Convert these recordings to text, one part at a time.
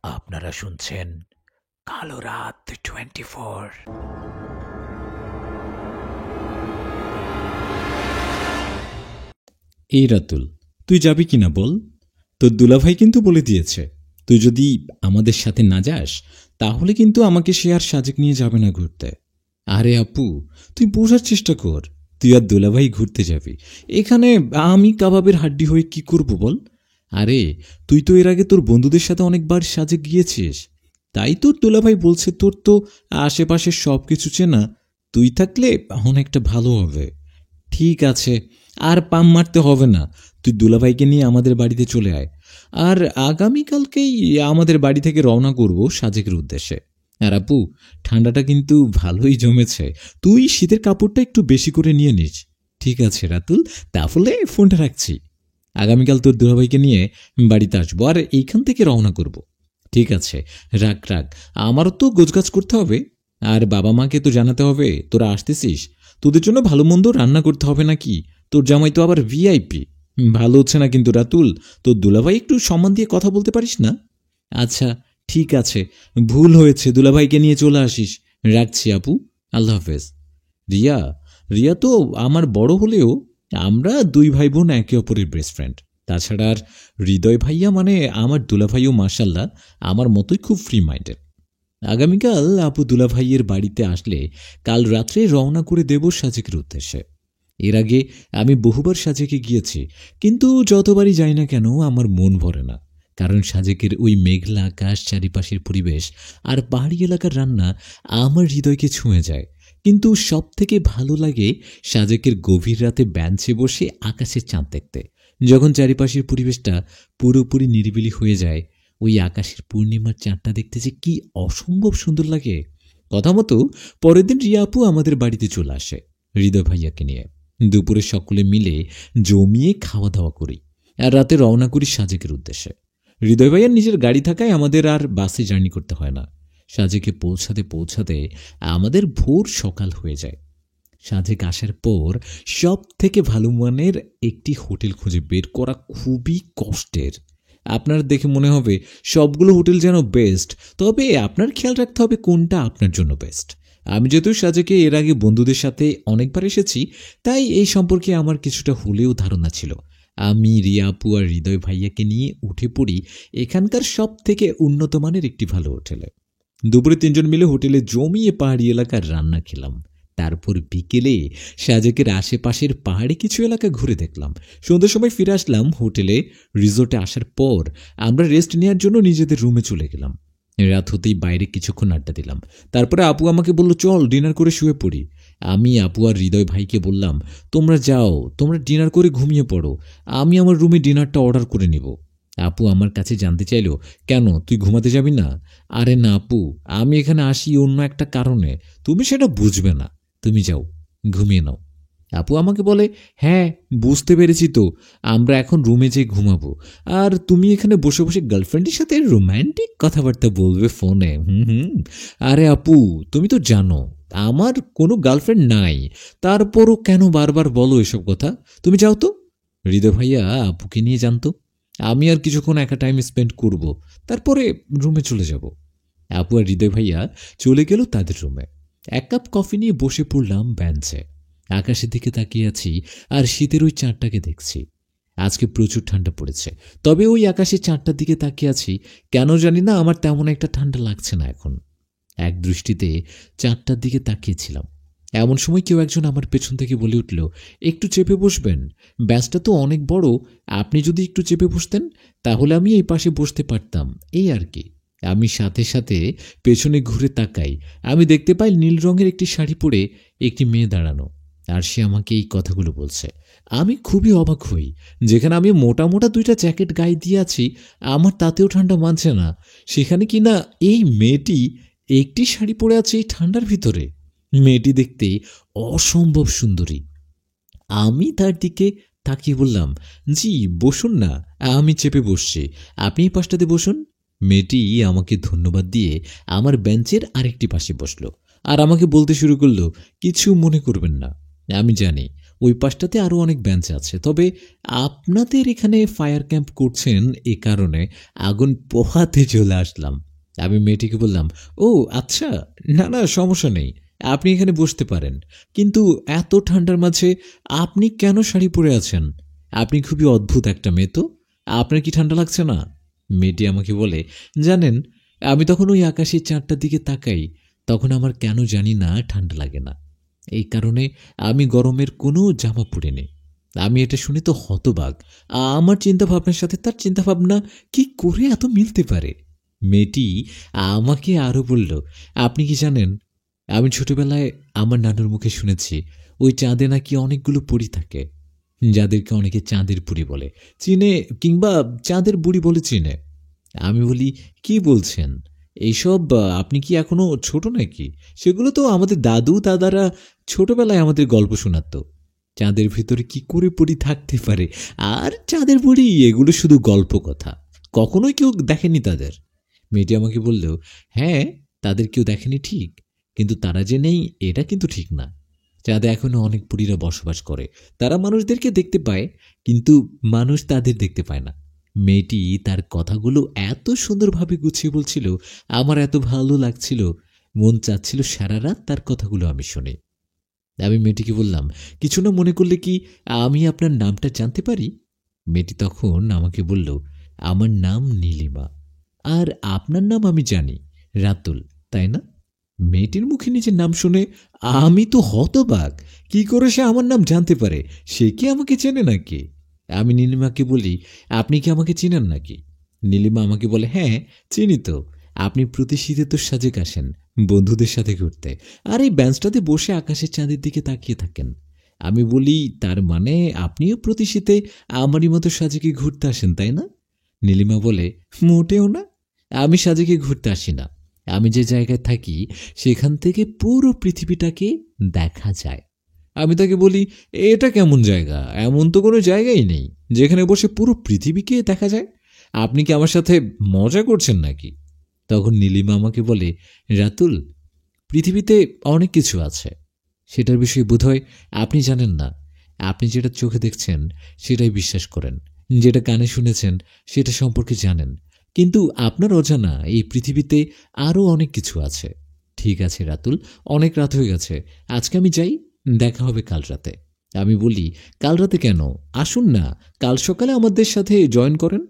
আপনারা শুনছেন কালো রাত 24। এই রাতুল, তুই যাবি কিনা বল। তোর দুলাভাই কিন্তু বলে দিয়েছে তুই যদি আমাদের সাথে না যাস তাহলে কিন্তু আমাকে সে আর সাজেক নিয়ে যাবে না ঘুরতে। আরে আপু, তুই বোঝার চেষ্টা কর। তুই আর দুলাভাই ঘুরতে যাবি, এখানে আমি কাবাবের হাড্ডি হয়ে কি করব বল। আরে তুই তো এর আগে তোর বন্ধুদের সাথে অনেকবার সাজেক গিয়েছিস, তাই তোর দুলাভাই বলছে তোর তো আশেপাশের সব কিছু চেনা, তুই থাকলে অনেকটা ভালো হবে। ঠিক আছে, আর পাম মারতে হবে না, তুই দুলাভাইকে নিয়ে আমাদের বাড়িতে চলে আয়। আর আগামীকালকেই আমাদের বাড়ি থেকে রওনা করব সাজেকের উদ্দেশ্যে। আর আপু, ঠান্ডাটা কিন্তু ভালোই জমেছে, তুই শীতের কাপড়টা একটু বেশি করে নিয়ে নিস। ঠিক আছে রাতুল, তাহলে ফোনটা রাখছি। আগামীকাল তোর দুলাভাইকে নিয়ে বাড়িতে আসবো আর এইখান থেকে রওনা করব। ঠিক আছে, রাখ রাখ, আমারও তো গোছগাছ করতে হবে। আর বাবা মাকে তো জানাতে হবে তোরা আসতেছিস, তোদের জন্য ভালো মন্দ রান্না করতে হবে নাকি। তোর জামাই তো আবার ভিআইপি। ভালো হচ্ছে না কিন্তু রাতুল, তোর দুলাভাই একটু সম্মান দিয়ে কথা বলতে পারিস না? আচ্ছা ঠিক আছে, ভুল হয়েছে, দুলাভাইকে নিয়ে চলে আসিস। রাখছি আপু, আল্লাহ হাফেজ। রিয়া, রিয়া তো আমার বড় হলেও আমরা দুই ভাই বোন একে অপরের বেস্ট ফ্রেন্ড। তাছাড়া আর হৃদয় ভাইয়া মানে আমার দুলাভাইও মাশাল্লাহ আমার মতোই খুব ফ্রি মাইন্ডেড। আগামীকাল আপু দুলাভাইয়ের বাড়িতে আসলে কাল রাত্রে রওনা করে দেব সাজেকের উদ্দেশ্যে। এর আগে আমি বহুবার সাজেকে গিয়েছি, কিন্তু যতবারই যাই না কেন আমার মন ভরে না। কারণ সাজেকের ওই মেঘলা আকাশ, চারিপাশের পরিবেশ আর পাহাড়ি এলাকার রান্না আমার হৃদয়কে ছুঁয়ে যায়। কিন্তু সব থেকে ভালো লাগে সাজেকের গভীর রাতে বেঞ্চে বসে আকাশের চাঁদ দেখতে। যখন চারিপাশের পরিবেশটা পুরোপুরি নিরিবিলি হয়ে যায়, ওই আকাশের পূর্ণিমার চাঁদটা দেখতে যে কি অসম্ভব সুন্দর লাগে। কথা মতো পরের দিন রিয়া আপু আমাদের বাড়িতে চলে আসে হৃদয় ভাইয়াকে নিয়ে। দুপুরে সকলে মিলে জমিয়ে খাওয়া দাওয়া করি আর রাতে রওনা করি সাজেকের উদ্দেশ্যে। হৃদয় ভাইয়ার নিজের গাড়ি থাকায় আমাদের আর বাসে জার্নি করতে হয় না। সাজেকে পৌঁছাতে পৌঁছাতে আমাদের ভোর সকাল হয়ে যায়। সাজেক আসার পর সব থেকে ভালো মানের একটি হোটেল খুঁজে বের করা খুবই কষ্টের। আপনার দেখে মনে হবে সবগুলো হোটেল যেন বেস্ট, তবে আপনার খেয়াল রাখতে হবে কোনটা আপনার জন্য বেস্ট। আমি যেহেতু সাজেকে এর আগে বন্ধুদের সাথে অনেকবার এসেছি, তাই এই সম্পর্কে আমার কিছুটা হলেও ধারণা ছিল। আমি রিয়া আপু আর হৃদয় ভাইয়াকে নিয়ে উঠে পড়ি এখানকার সব থেকে উন্নত মানের একটি ভালো হোটেলে। দুপুরে তিনজন মিলে হোটেলে জমিয়ে পাহাড়ি এলাকার রান্না খেলাম। তারপর বিকেলে সাজেকের আশেপাশের পাহাড়ি কিছু এলাকা ঘুরে দেখলাম। সন্ধ্যার সময় ফিরে আসলাম হোটেলে। রিসোর্টে আসার পর আমরা রেস্ট নেওয়ার জন্য নিজেদের রুমে চলে গেলাম। রাত হতেই বাইরে কিছুক্ষণ আড্ডা দিলাম। তারপরে আপু আমাকে বলল চল ডিনার করে শুয়ে পড়ি। আমি আপু আর হৃদয় ভাইকে বললাম তোমরা যাও, তোমরা ডিনার করে ঘুমিয়ে পড়ো, আমি আমার রুমে ডিনারটা অর্ডার করে নিব। আপু আমার কাছে জানতে চাইল কেন তুই ঘুমাতে যাবি না? আরে না আপু, আমি এখানে আসি অন্য একটা কারণে, তুমি সেটা বুঝবে না, তুমি যাও ঘুমিয়ে নাও। আপু আমাকে বলে হ্যাঁ বুঝতে পেরেছি তো, আমরা এখন রুমে যেয়ে ঘুমাবো আর তুমি এখানে বসে বসে গার্লফ্রেন্ডের সাথে রোম্যান্টিক কথাবার্তা বলবে ফোনে। হুম। আরে আপু, তুমি তো জানো আমার কোনো গার্লফ্রেন্ড নাই, তারপরও কেন বারবার বলো এসব কথা? তুমি যাও তো। হৃদয় ভাইয়া আপুকে নিয়ে জানতো আমি আর কিছুক্ষণ একা টাইম স্পেন্ড করব, তারপরে রুমে চলে যাব। আপু আর হৃদয় ভাইয়া চলে গেল তাদের রুমে। এক কাপ কফি নিয়ে বসে পড়লাম বেঞ্চে। আকাশের দিকে তাকিয়ে আছি আর শীতের ওই চাঁদটাকে দেখছি। আজকে প্রচুর ঠান্ডা পড়েছে, তবে ওই আকাশের চাঁদটার দিকে তাকিয়ে আছি, কেন জানি না আমার তেমন একটা ঠান্ডা লাগছে না এখন। এক দৃষ্টিতে চাঁদটার দিকে তাকিয়েছিলাম, এমন সময় কেউ একজন আমার পেছন থেকে বলে উঠল একটু চেপে বসবেন, ব্যাসটা তো অনেক বড়, আপনি যদি একটু চেপে বসতেন তাহলে আমি এই পাশে বসতে পারতাম, এই আর কি। আমি সাথে সাথে পেছনে ঘুরে তাকাই, আমি দেখতে পাই নীল রঙের একটি শাড়ি পরে একটি মেয়ে দাঁড়ানো, আর সে আমাকে এই কথাগুলো বলছে। আমি খুবই অবাক হই, যেখানে আমি মোটা মোটা দুইটা জ্যাকেট গায়ে দিয়ে আছি, আমার তাতেও ঠান্ডা মানছে না, সেখানে কিনা এই মেয়েটি একটি শাড়ি পরে আছে এই ঠান্ডার ভিতরে। মেয়েটি দেখতে অসম্ভব সুন্দরী। আমি তার দিকে তাকিয়ে বললাম জি বসুন না, আমি চেপে বসছি, আপনি এই পাশটাতে বসুন। মেয়েটি আমাকে ধন্যবাদ দিয়ে আমার বেঞ্চের আরেকটি পাশে বসলো আর আমাকে বলতে শুরু করলো কিছু মনে করবেন না, আমি জানি ওই পাশটাতে আরও অনেক বেঞ্চ আছে, তবে আপনাদের এখানে ফায়ার ক্যাম্প করছেন এ কারণে আগুন পোহাতে চলে আসলাম। আমি মেয়েটিকে বললাম, ও আচ্ছা, না না সমস্যা নেই, আপনি এখানে বসতে পারেন, কিন্তু এত ঠান্ডার মাঝে আপনি কেন শাড়ি পরে আছেন? আপনি খুবই অদ্ভুত একটা মেয়ে তো, আপনার কি ঠান্ডা লাগছে না? মেয়েটি আমাকে বলে, জানেন, আমি তখন ওই আকাশের চাঁদটার দিকে তাকাই, তখন আমার কেন জানি না ঠান্ডা লাগে না। এই কারণে আমি গরমের কোনো জামা পরিনি। আমি এটা শুনে তো হতবাক। আমার চিন্তাভাবনার সাথে তার চিন্তাভাবনা কি করে এত মিলতে পারে? মেয়েটি আমাকে আরও বলল, আপনি কি জানেন, আমি ছোটবেলায় আমার নানুর মুখে শুনেছি ওই চাঁদে নাকি অনেকগুলো পরী থাকে, যাদেরকে অনেকে চাঁদের বুড়ি বলে চীনে, কিংবা চাঁদের বুড়ি বলে চীনে। আমি বলি, কি বলছেন এইসব? আপনি কি এখনো ছোট নাকি? সেগুলো তো আমাদের দাদু দাদারা ছোটবেলায় আমাদের গল্প শোনাতো। চাঁদের ভিতরে কি করে পরী থাকতে পারে? আর চাঁদের বুড়ি এগুলো শুধু গল্প কথা, কখনোই কেউ দেখেনি তাদের। মেয়েটি আমাকে বলল, হ্যাঁ, তাদের কেউ দেখেনি ঠিক, কিন্তু তারা যে নেই এটা কিন্তু ঠিক না। চাঁদে এখনো অনেক পরীরা বসবাস করে, তারা মানুষদেরকে দেখতে পায়, কিন্তু মানুষ তাদের দেখতে পায় না। মেয়েটি তার কথাগুলো এত সুন্দরভাবে গুছিয়ে বলছিল, আমার এত ভালো লাগছিল, মন চাচ্ছিল সারা রাত তার কথাগুলো আমি শুনি। আমি মেয়েটিকে বললাম, কিছু না মনে করলে কি আমি আপনার নামটা জানতে পারি? মেয়েটি তখন আমাকে বলল, আমার নাম নীলিমা। আর আপনার নাম আমি জানি, রাতুল, তাই না? মেয়েটির মুখে নিজের নাম শুনে আমি তো হতবাক। কি করে সে আমার নাম জানতে পারে? সে কি আমাকে চেনে নাকি? আমি নীলিমাকে বলি, আপনি কি আমাকে চিনেন নাকি? নীলিমা আমাকে বলে, হ্যাঁ চিনি তো, আপনি প্রতি শীতে তো সাজেক আসেন বন্ধুদের সাথে ঘুরতে, আর এই বেঞ্চটাতে বসে আকাশের চাঁদের দিকে তাকিয়ে থাকেন। আমি বলি, তার মানে আপনিও প্রতি শীতে আমারই মতো সাজেকে ঘুরতে আসেন, তাই না? নীলিমা বলে, মোটেও না, আমি সাজেকে ঘুরতে আসি না, আমি যে জায়গায় থাকি সেখান থেকে পুরো পৃথিবীটাকে দেখা যায়। আমি তাকে বলি, এটা কেমন জায়গা? এমন তো কোনো জায়গাই নেই যেখানে বসে পুরো পৃথিবীকে দেখা যায়। আপনি কি আমার সাথে মজা করছেন নাকি? তখন নীলিমা আমাকে বলে, রাতুল, পৃথিবীতে অনেক কিছু আছে, সেটার বিষয়ে বোধহয় আপনি জানেন না। আপনি যেটা চোখে দেখছেন সেটাই বিশ্বাস করেন, যেটা কানে শুনেছেন সেটা সম্পর্কে জানেন, কিন্তু আপনার অজানা এই পৃথিবীতে আরও অনেক কিছু আছে। ঠিক আছে রাতুল, অনেক রাত হয়ে গেছে, আজকে আমি যাই, দেখা হবে কাল রাতে। আমি বলি, কাল রাতে কেন? আসুন না, কাল সকালে আমাদের সাথে জয়েন করেন।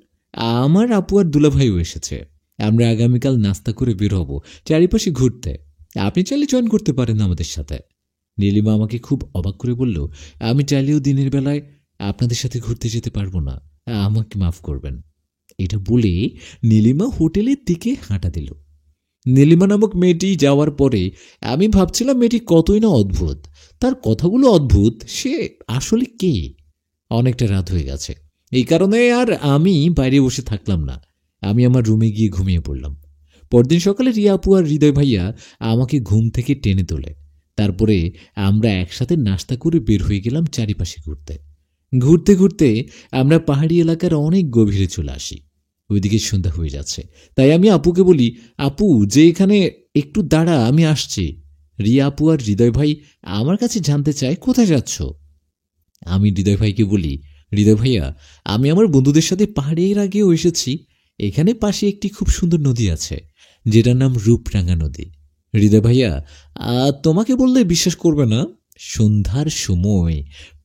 আমার আপু আর দুলাভাইও এসেছে, আমরা আগামীকাল নাস্তা করে বের হব চারিপাশে ঘুরতে। আপনি চাইলে জয়েন করতে পারেন আমাদের সাথে। নীলিমা আমাকে খুব অবাক করে বলল, আমি চাইলেও দিনের বেলায় আপনাদের সাথে ঘুরতে যেতে পারবো না, আমাকে মাফ করবেন। এটা বলে নীলিমা হোটেলের দিকে হাঁটা দিল। নীলিমা নামক মেয়েটি যাওয়ার পরে আমি ভাবছিলাম মেয়েটি কতই না অদ্ভুত, তার কথাগুলো অদ্ভুত, সে আসলে কে? অনেকটা রাত হয়ে গেছে, এই কারণে আর আমি বাইরে বসে থাকলাম না, আমি আমার রুমে গিয়ে ঘুমিয়ে পড়লাম। পরদিন সকালে রিয়া আপু আর হৃদয় ভাইয়া আমাকে ঘুম থেকে টেনে তোলে। তারপরে আমরা একসাথে নাস্তা করে বের হয়ে গেলাম চারিপাশে ঘুরতে। ঘুরতে ঘুরতে আমরা পাহাড়ি এলাকার অনেক গভীরে চলে আসি। ওইদিকে সন্ধ্যা হয়ে যাচ্ছে, তাই আমি আপুকে বলি, আপু যে এখানে একটু দাঁড়া, আমি আসছি। রিয়া আপু আর হৃদয় ভাই আমার কাছে জানতে চায়, কোথায় যাচ্ছ? আমি হৃদয় ভাইকে বলি, হৃদয় ভাইয়া, আমি আমার বন্ধুদের সাথে পাহাড়ের আগেও এসেছি, এখানে পাশে একটি খুব সুন্দর নদী আছে যেটার নাম রূপরাঙ্গা নদী। হৃদয় ভাইয়া, তোমাকে বললে বিশ্বাস করবে না, সন্ধ্যার সময়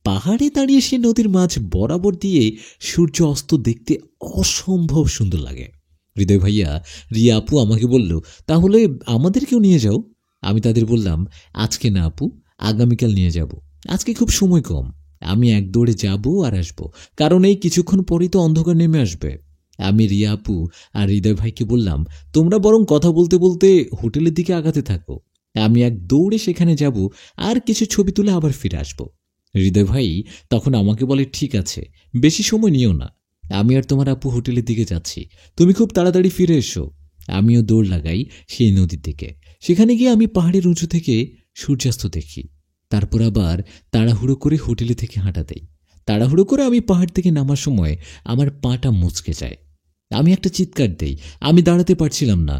পাহাড়ে দাঁড়িয়ে সে নদীর মাঝ বরাবর দিয়ে সূর্য অস্ত দেখতে অসম্ভব সুন্দর লাগে। হৃদয় ভাইয়া, রিয়া আপু আমাকে বলল, তাহলে আমাদেরকেও নিয়ে যাও। আমি তাদের বললাম, আজকে না আপু, আগামীকাল নিয়ে যাব, আজকে খুব সময় কম, আমি এক দৌড়ে যাব আর আসবো, কারণ এই কিছুক্ষণ পরেই তো অন্ধকার নেমে আসবে। আমি রিয়া আপু আর হৃদয় ভাইকে বললাম, তোমরা বরং কথা বলতে বলতে হোটেলের দিকে আগাতে থাকো, আমি এক দৌড়ে সেখানে যাব আর কিছু ছবি তুলে আবার ফিরে আসবো। হৃদয় ভাই তখন আমাকে বলে, ঠিক আছে, বেশি সময় নিও না, আমি আর তোমার আপু হোটেলের দিকে যাচ্ছি, তুমি খুব তাড়াতাড়ি ফিরে এসো। আমিও দৌড় লাগাই সেই নদীর দিকে। সেখানে গিয়ে আমি পাহাড়ের উঁচু থেকে সূর্যাস্ত দেখি, তারপর আবার তাড়াহুড়ো করে হোটেলে থেকে হাঁটা দেই। তাড়াহুড়ো করে আমি পাহাড় থেকে নামার সময় আমার পাটা মুচকে যায়, আমি একটা চিৎকার দেই, আমি দাঁড়াতে পারছিলাম না,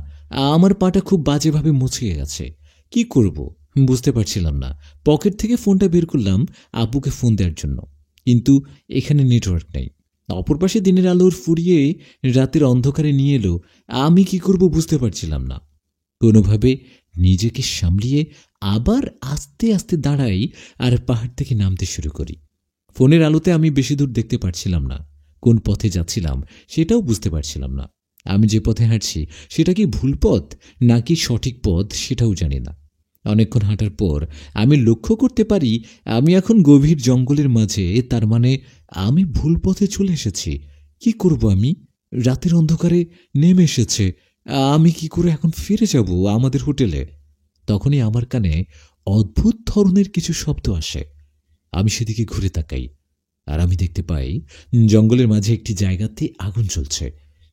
আমার পাটা খুব বাজেভাবে মুচকে গেছে। কি করব? বুঝতে পারছিলাম না। পকেট থেকে ফোনটা বের করলাম আব্বুকে ফোন দেওয়ার জন্য, কিন্তু এখানে নেটওয়ার্ক নেই। অপর পাশে দিনের আলোর ফুরিয়ে রাতের অন্ধকারে নিয়ে এলো। আমি কি করব বুঝতে পারছিলাম না। কোনোভাবে নিজেকে সামলিয়ে আবার আস্তে আস্তে দাঁড়াই আর পাহাড় থেকে নামতে শুরু করি। ফোনের আলোতে আমি বেশি দূর দেখতে পারছিলাম না। কোন পথে যাচ্ছিলাম সেটাও বুঝতে পারছিলাম না। আমি যে পথে হাঁটছি সেটা কি ভুল পথ নাকি সঠিক পথ সেটাও জানি না। অনেকক্ষণ হাঁটার পর আমি লক্ষ্য করতে পারি আমি এখন গভীর জঙ্গলের মাঝে। তার মানে আমি ভুল পথে চলে এসেছি। কি করব আমি? রাতের অন্ধকারে নেমে এসেছে। আমি কি করে এখন ফিরে যাব আমাদের হোটেলে? তখনই আমার কানে অদ্ভুত ধরনের কিছু শব্দ আসে। আমি সেদিকে ঘুরে তাকাই আর আমি দেখতে পাই জঙ্গলের মাঝে একটি জায়গাতে আগুন জ্বলছে।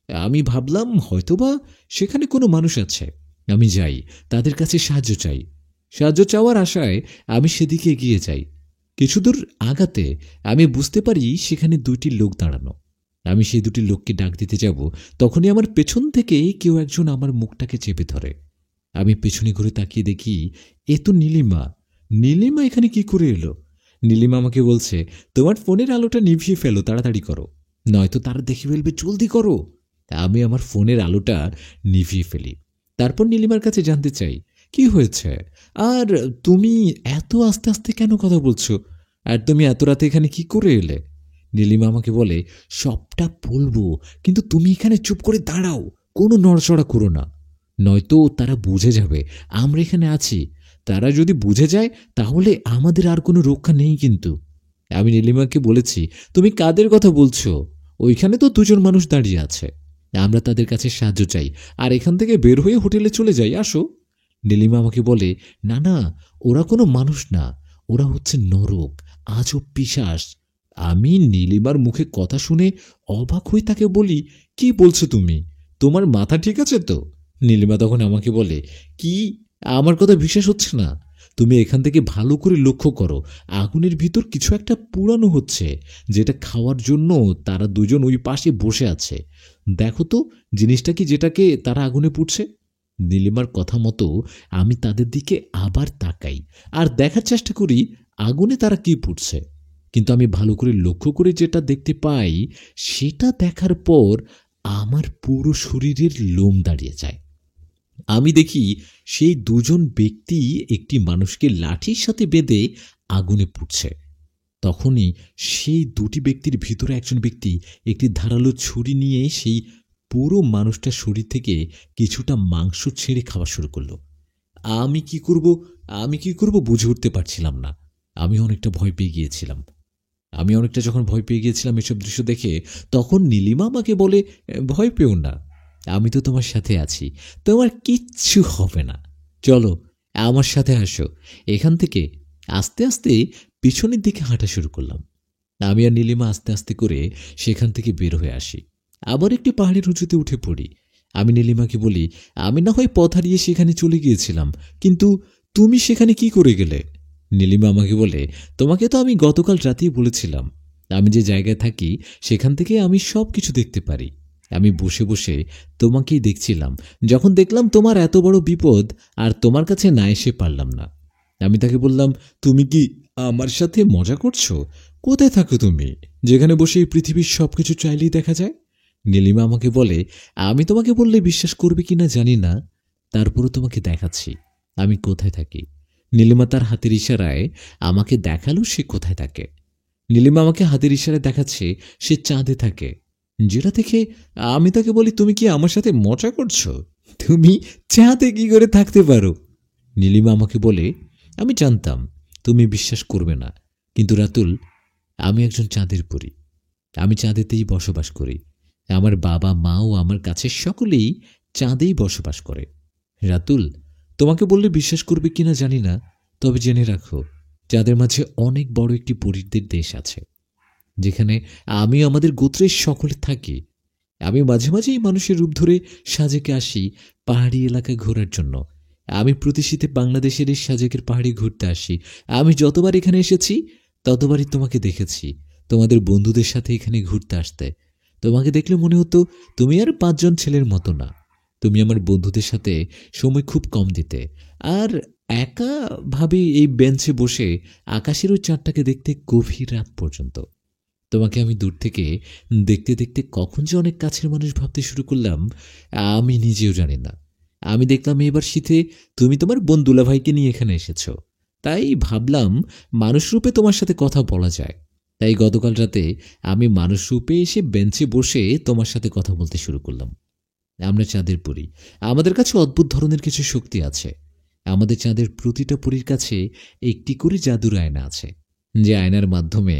আমি ভাবলাম হয়তোবা সেখানে কোনো মানুষ আছে। আমি যাই, তাদের কাছে সাহায্য চাই। সাহায্য চাওয়ার আশায় আমি সেদিকে এগিয়ে যাই। কিছু দূর আগাতে আমি বুঝতে পারি সেখানে দুইটি লোক দাঁড়ানো। আমি সেই দুটি লোককে ডাক দিতে যাব, তখনই আমার পেছন থেকে কেউ একজন আমার মুখটাকে চেপে ধরে। আমি পেছনে ঘুরে তাকিয়ে দেখি এ তো নীলিমা। নীলিমা এখানে কি করে এলো? নীলিমা আমাকে বলছে, তোমার ফোনের আলোটা নিভিয়ে ফেলো, তাড়াতাড়ি করো, নয়তো তারা দেখে ফেলবে, জলদি করো। আমি আমার ফোনের আলোটা নিভিয়ে ফেলি। তারপর নীলিমার কাছে জানতে চাই কি হয়েছে, আর তুমি এত আস্তে আস্তে কেন কথা বলছো, আর তুমি এত রাতে এখানে কি করে এলে? নীলিমা আমাকে বলে, সবটা বলবো, কিন্তু তুমি এখানে চুপ করে দাঁড়াও, কোনো নড়চড়া করো না, নয়তো তারা বুঝে যাবে আমরা এখানে আছি। তারা যদি বুঝে যায় তাহলে আমাদের আর কোনো রক্ষা নেই। কিন্তু আমি নীলিমাকে বলেছি, তুমি কাদের কথা বলছো? ওইখানে তো দুজন মানুষ দাঁড়িয়ে আছে, আমরা তাদের কাছে সাহায্য চাই, আর এখান থেকে বের হয়ে হোটেলে চলে যাই, আসো। নীলিমা আমাকে বলে, না না, ওরা কোনো মানুষ না, ওরা হচ্ছে নরক, আজব পিশাচ। আমি নীলিমার মুখে কথা শুনে অবাক হয়ে তাকে বলি, কি বলছো তুমি? তোমার মাথা ঠিক আছে তো? নীলিমা তখন আমাকে বলে, কি, আমার কথা বিশ্বাস হচ্ছে না? তুমি এখান থেকে ভালো করে লক্ষ্য করো, আগুনের ভিতর কিছু একটা পুরানো হচ্ছে, যেটা খাওয়ার জন্য তারা দুজন ওই পাশে বসে আছে। দেখো তো জিনিসটা কি, যেটাকে তারা আগুনে পুড়ছে। নীলিমার কথা মতো আমি তাদের দিকে আবার তাকাই আর দেখার চেষ্টা করি আগুনে তারা কি পুড়ছে। কিন্তু আমি ভালো করে লক্ষ্য করে যেটা দেখতে পাই, সেটা দেখার পর আমার পুরো শরীরের লোম দাঁড়িয়ে যায়। আমি দেখি সেই দুজন ব্যক্তি একটি মানুষকে লাঠির সাথে বেঁধে আগুনে পুড়ছে। তখনই সেই দুটি ব্যক্তির ভিতরে একজন ব্যক্তি একটি ধারালো ছুরি নিয়ে সেই পুরো মানুষটার শরীর থেকে কিছুটা মাংস ছেড়ে খাওয়া শুরু করলো। আমি কি করব আমি কি করব বুঝে উঠতে পারছিলাম না। আমি অনেকটা ভয় পেয়ে গিয়েছিলাম। যখন ভয় পেয়ে গিয়েছিলাম এসব দৃশ্য দেখে, তখন নীলিমা আমাকে বলে, ভয় পেও না, আমি তো তোমার সাথে আছি, তোমার কিচ্ছু হবে না, চলো আমার সাথে আসো। এখান থেকে আস্তে আস্তে পিছনের দিকে হাঁটা শুরু করলাম। আমি আর নীলিমা আস্তে আস্তে করে সেখান থেকে বের হয়ে আসি, আবার একটি পাহাড়ের উঁচুতে উঠে পড়ি। আমি নীলিমাকে বলি, আমি না হয় পথ হারিয়ে সেখানে চলে গিয়েছিলাম, কিন্তু তুমি সেখানে কি করে গেলে? নীলিমা আমাকে বলে, তোমাকে তো আমি গতকাল রাতেই বলেছিলাম, আমি যে জায়গায় থাকি সেখান থেকে আমি সব কিছু দেখতে পারি। আমি বসে বসে তোমাকেই দেখছিলাম, যখন দেখলাম তোমার এত বড় বিপদ আর তোমার কাছে না এসে পারলাম না। আমি তাকে বললাম, তুমি কি আমার সাথে মজা করছো? কোথায় থাকো তুমি, যেখানে বসে এই পৃথিবীর সবকিছু চাইলেই দেখা যায়? নীলিমা আমাকে বলে, আমি তোমাকে বললে বিশ্বাস করবে কিনা জানি না, তারপরও তোমাকে দেখাচ্ছি আমি কোথায় থাকি। নীলিমা তার হাতের ইশারায় আমাকে দেখালো সে কোথায় থাকে। নীলিমা আমাকে হাতের ইশারায় দেখাচ্ছে সে চাঁদে থাকে, যেটা দেখে আমি তাকে বলি, তুমি কি আমার সাথে মজা করছো? তুমি চাঁদে কি করে থাকতে পারো? নীলিমা আমাকে বলে, আমি জানতাম তুমি বিশ্বাস করবে না, কিন্তু রাতুল, আমি একজন চাঁদের পরী, আমি চাঁদেতেই বসবাস করি। আমার বাবা মাও আমার কাছে সকলেই চাঁদেই বসবাস করে। রাতুল, তোমাকে বললে বিশ্বাস করবে কিনা জানি না, তবে জেনে রাখো, চাঁদের মাঝে অনেক বড় একটি পরীদের দেশ আছে, যেখানে আমি আমাদের গোত্রের সকলে থাকি। আমি মাঝে মাঝেই মানুষের রূপ ধরে সাজেকে আসি পাহাড়ি এলাকায় ঘোরার জন্য। আমি প্রতি শীতে বাংলাদেশের এই সাজেকের পাহাড়ি ঘুরতে আসি। আমি যতবার এখানে এসেছি ততবারই তোমাকে দেখেছি তোমাদের বন্ধুদের সাথে এখানে ঘুরতে আসতে। তোমাকে দেখলে মনে হতো তুমি আর 5 জন ছেলের মতো না, তুমি আমার বন্ধুদের সাথে সময় খুব কম দিতে, আর একা ভাবে এই বেঞ্চে বসে আকাশের ওই চাঁদটাকে দেখতে গভীর রাত পর্যন্ত। তোমাকে আমি দূর থেকে দেখতে দেখতে কখন যে অনেক কাছের মানুষ ভাবতে শুরু করলাম আমি নিজেও জানি না। আমি দেখলাম এবার শীতে তুমি তোমার বোন দুলাভাইকে নিয়ে এখানে এসেছো, তাই ভাবলাম মানুষ রূপে তোমার সাথে কথা বলা যায়। তাই গতকাল রাতে আমি মানুষ রূপে এসে বেঞ্চে বসে তোমার সাথে কথা বলতে শুরু করলাম। আমরা চাঁদের পরী, আমাদের কাছে অদ্ভুত ধরনের কিছু শক্তি আছে। আমাদের চাঁদের প্রতিটা পরীর কাছে একটি করে জাদুর আয়না আছে, যে আয়নার মাধ্যমে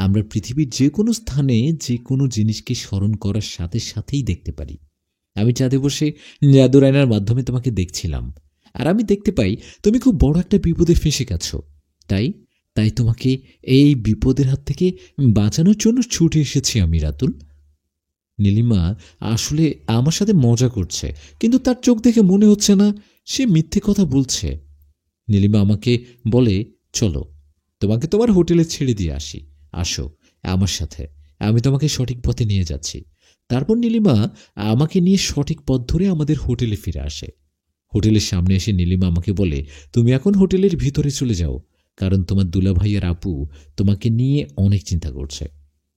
আমরা পৃথিবীর যে কোনো স্থানে যে কোনো জিনিসকে স্মরণ করার সাথে সাথেই দেখতে পারি। আমি চাঁদে বসে জাদুর আয়নার মাধ্যমে তোমাকে দেখছিলাম, আর আমি দেখতে পাই তুমি খুব বড় একটা বিপদে ফেঁসে গেছো। তাই তাই তোমাকে এই বিপদের হাত থেকে বাঁচানোর জন্য ছুটে এসেছি আমি, রাতুল। নীলিমা আসলে আমার সাথে মজা করছে, কিন্তু তার চোখ দেখে মনে হচ্ছে না সে মিথ্যে কথা বলছে। নীলিমা আমাকে বলে, চলো তোমাকে তোমার হোটেলে ছেড়ে দিয়ে আসি, আসো আমার সাথে, আমি তোমাকে সঠিক পথে নিয়ে যাচ্ছি। তারপর নীলিমা আমাকে নিয়ে সঠিক পথ ধরে আমাদের হোটেলে ফিরে আসে। হোটেলের সামনে এসে নীলিমা আমাকে বলে, তুমি এখন হোটেলের ভিতরে চলে যাও, কারণ তোমার দুলাভাই আর আপু তোমাকে নিয়ে অনেক চিন্তা করছে।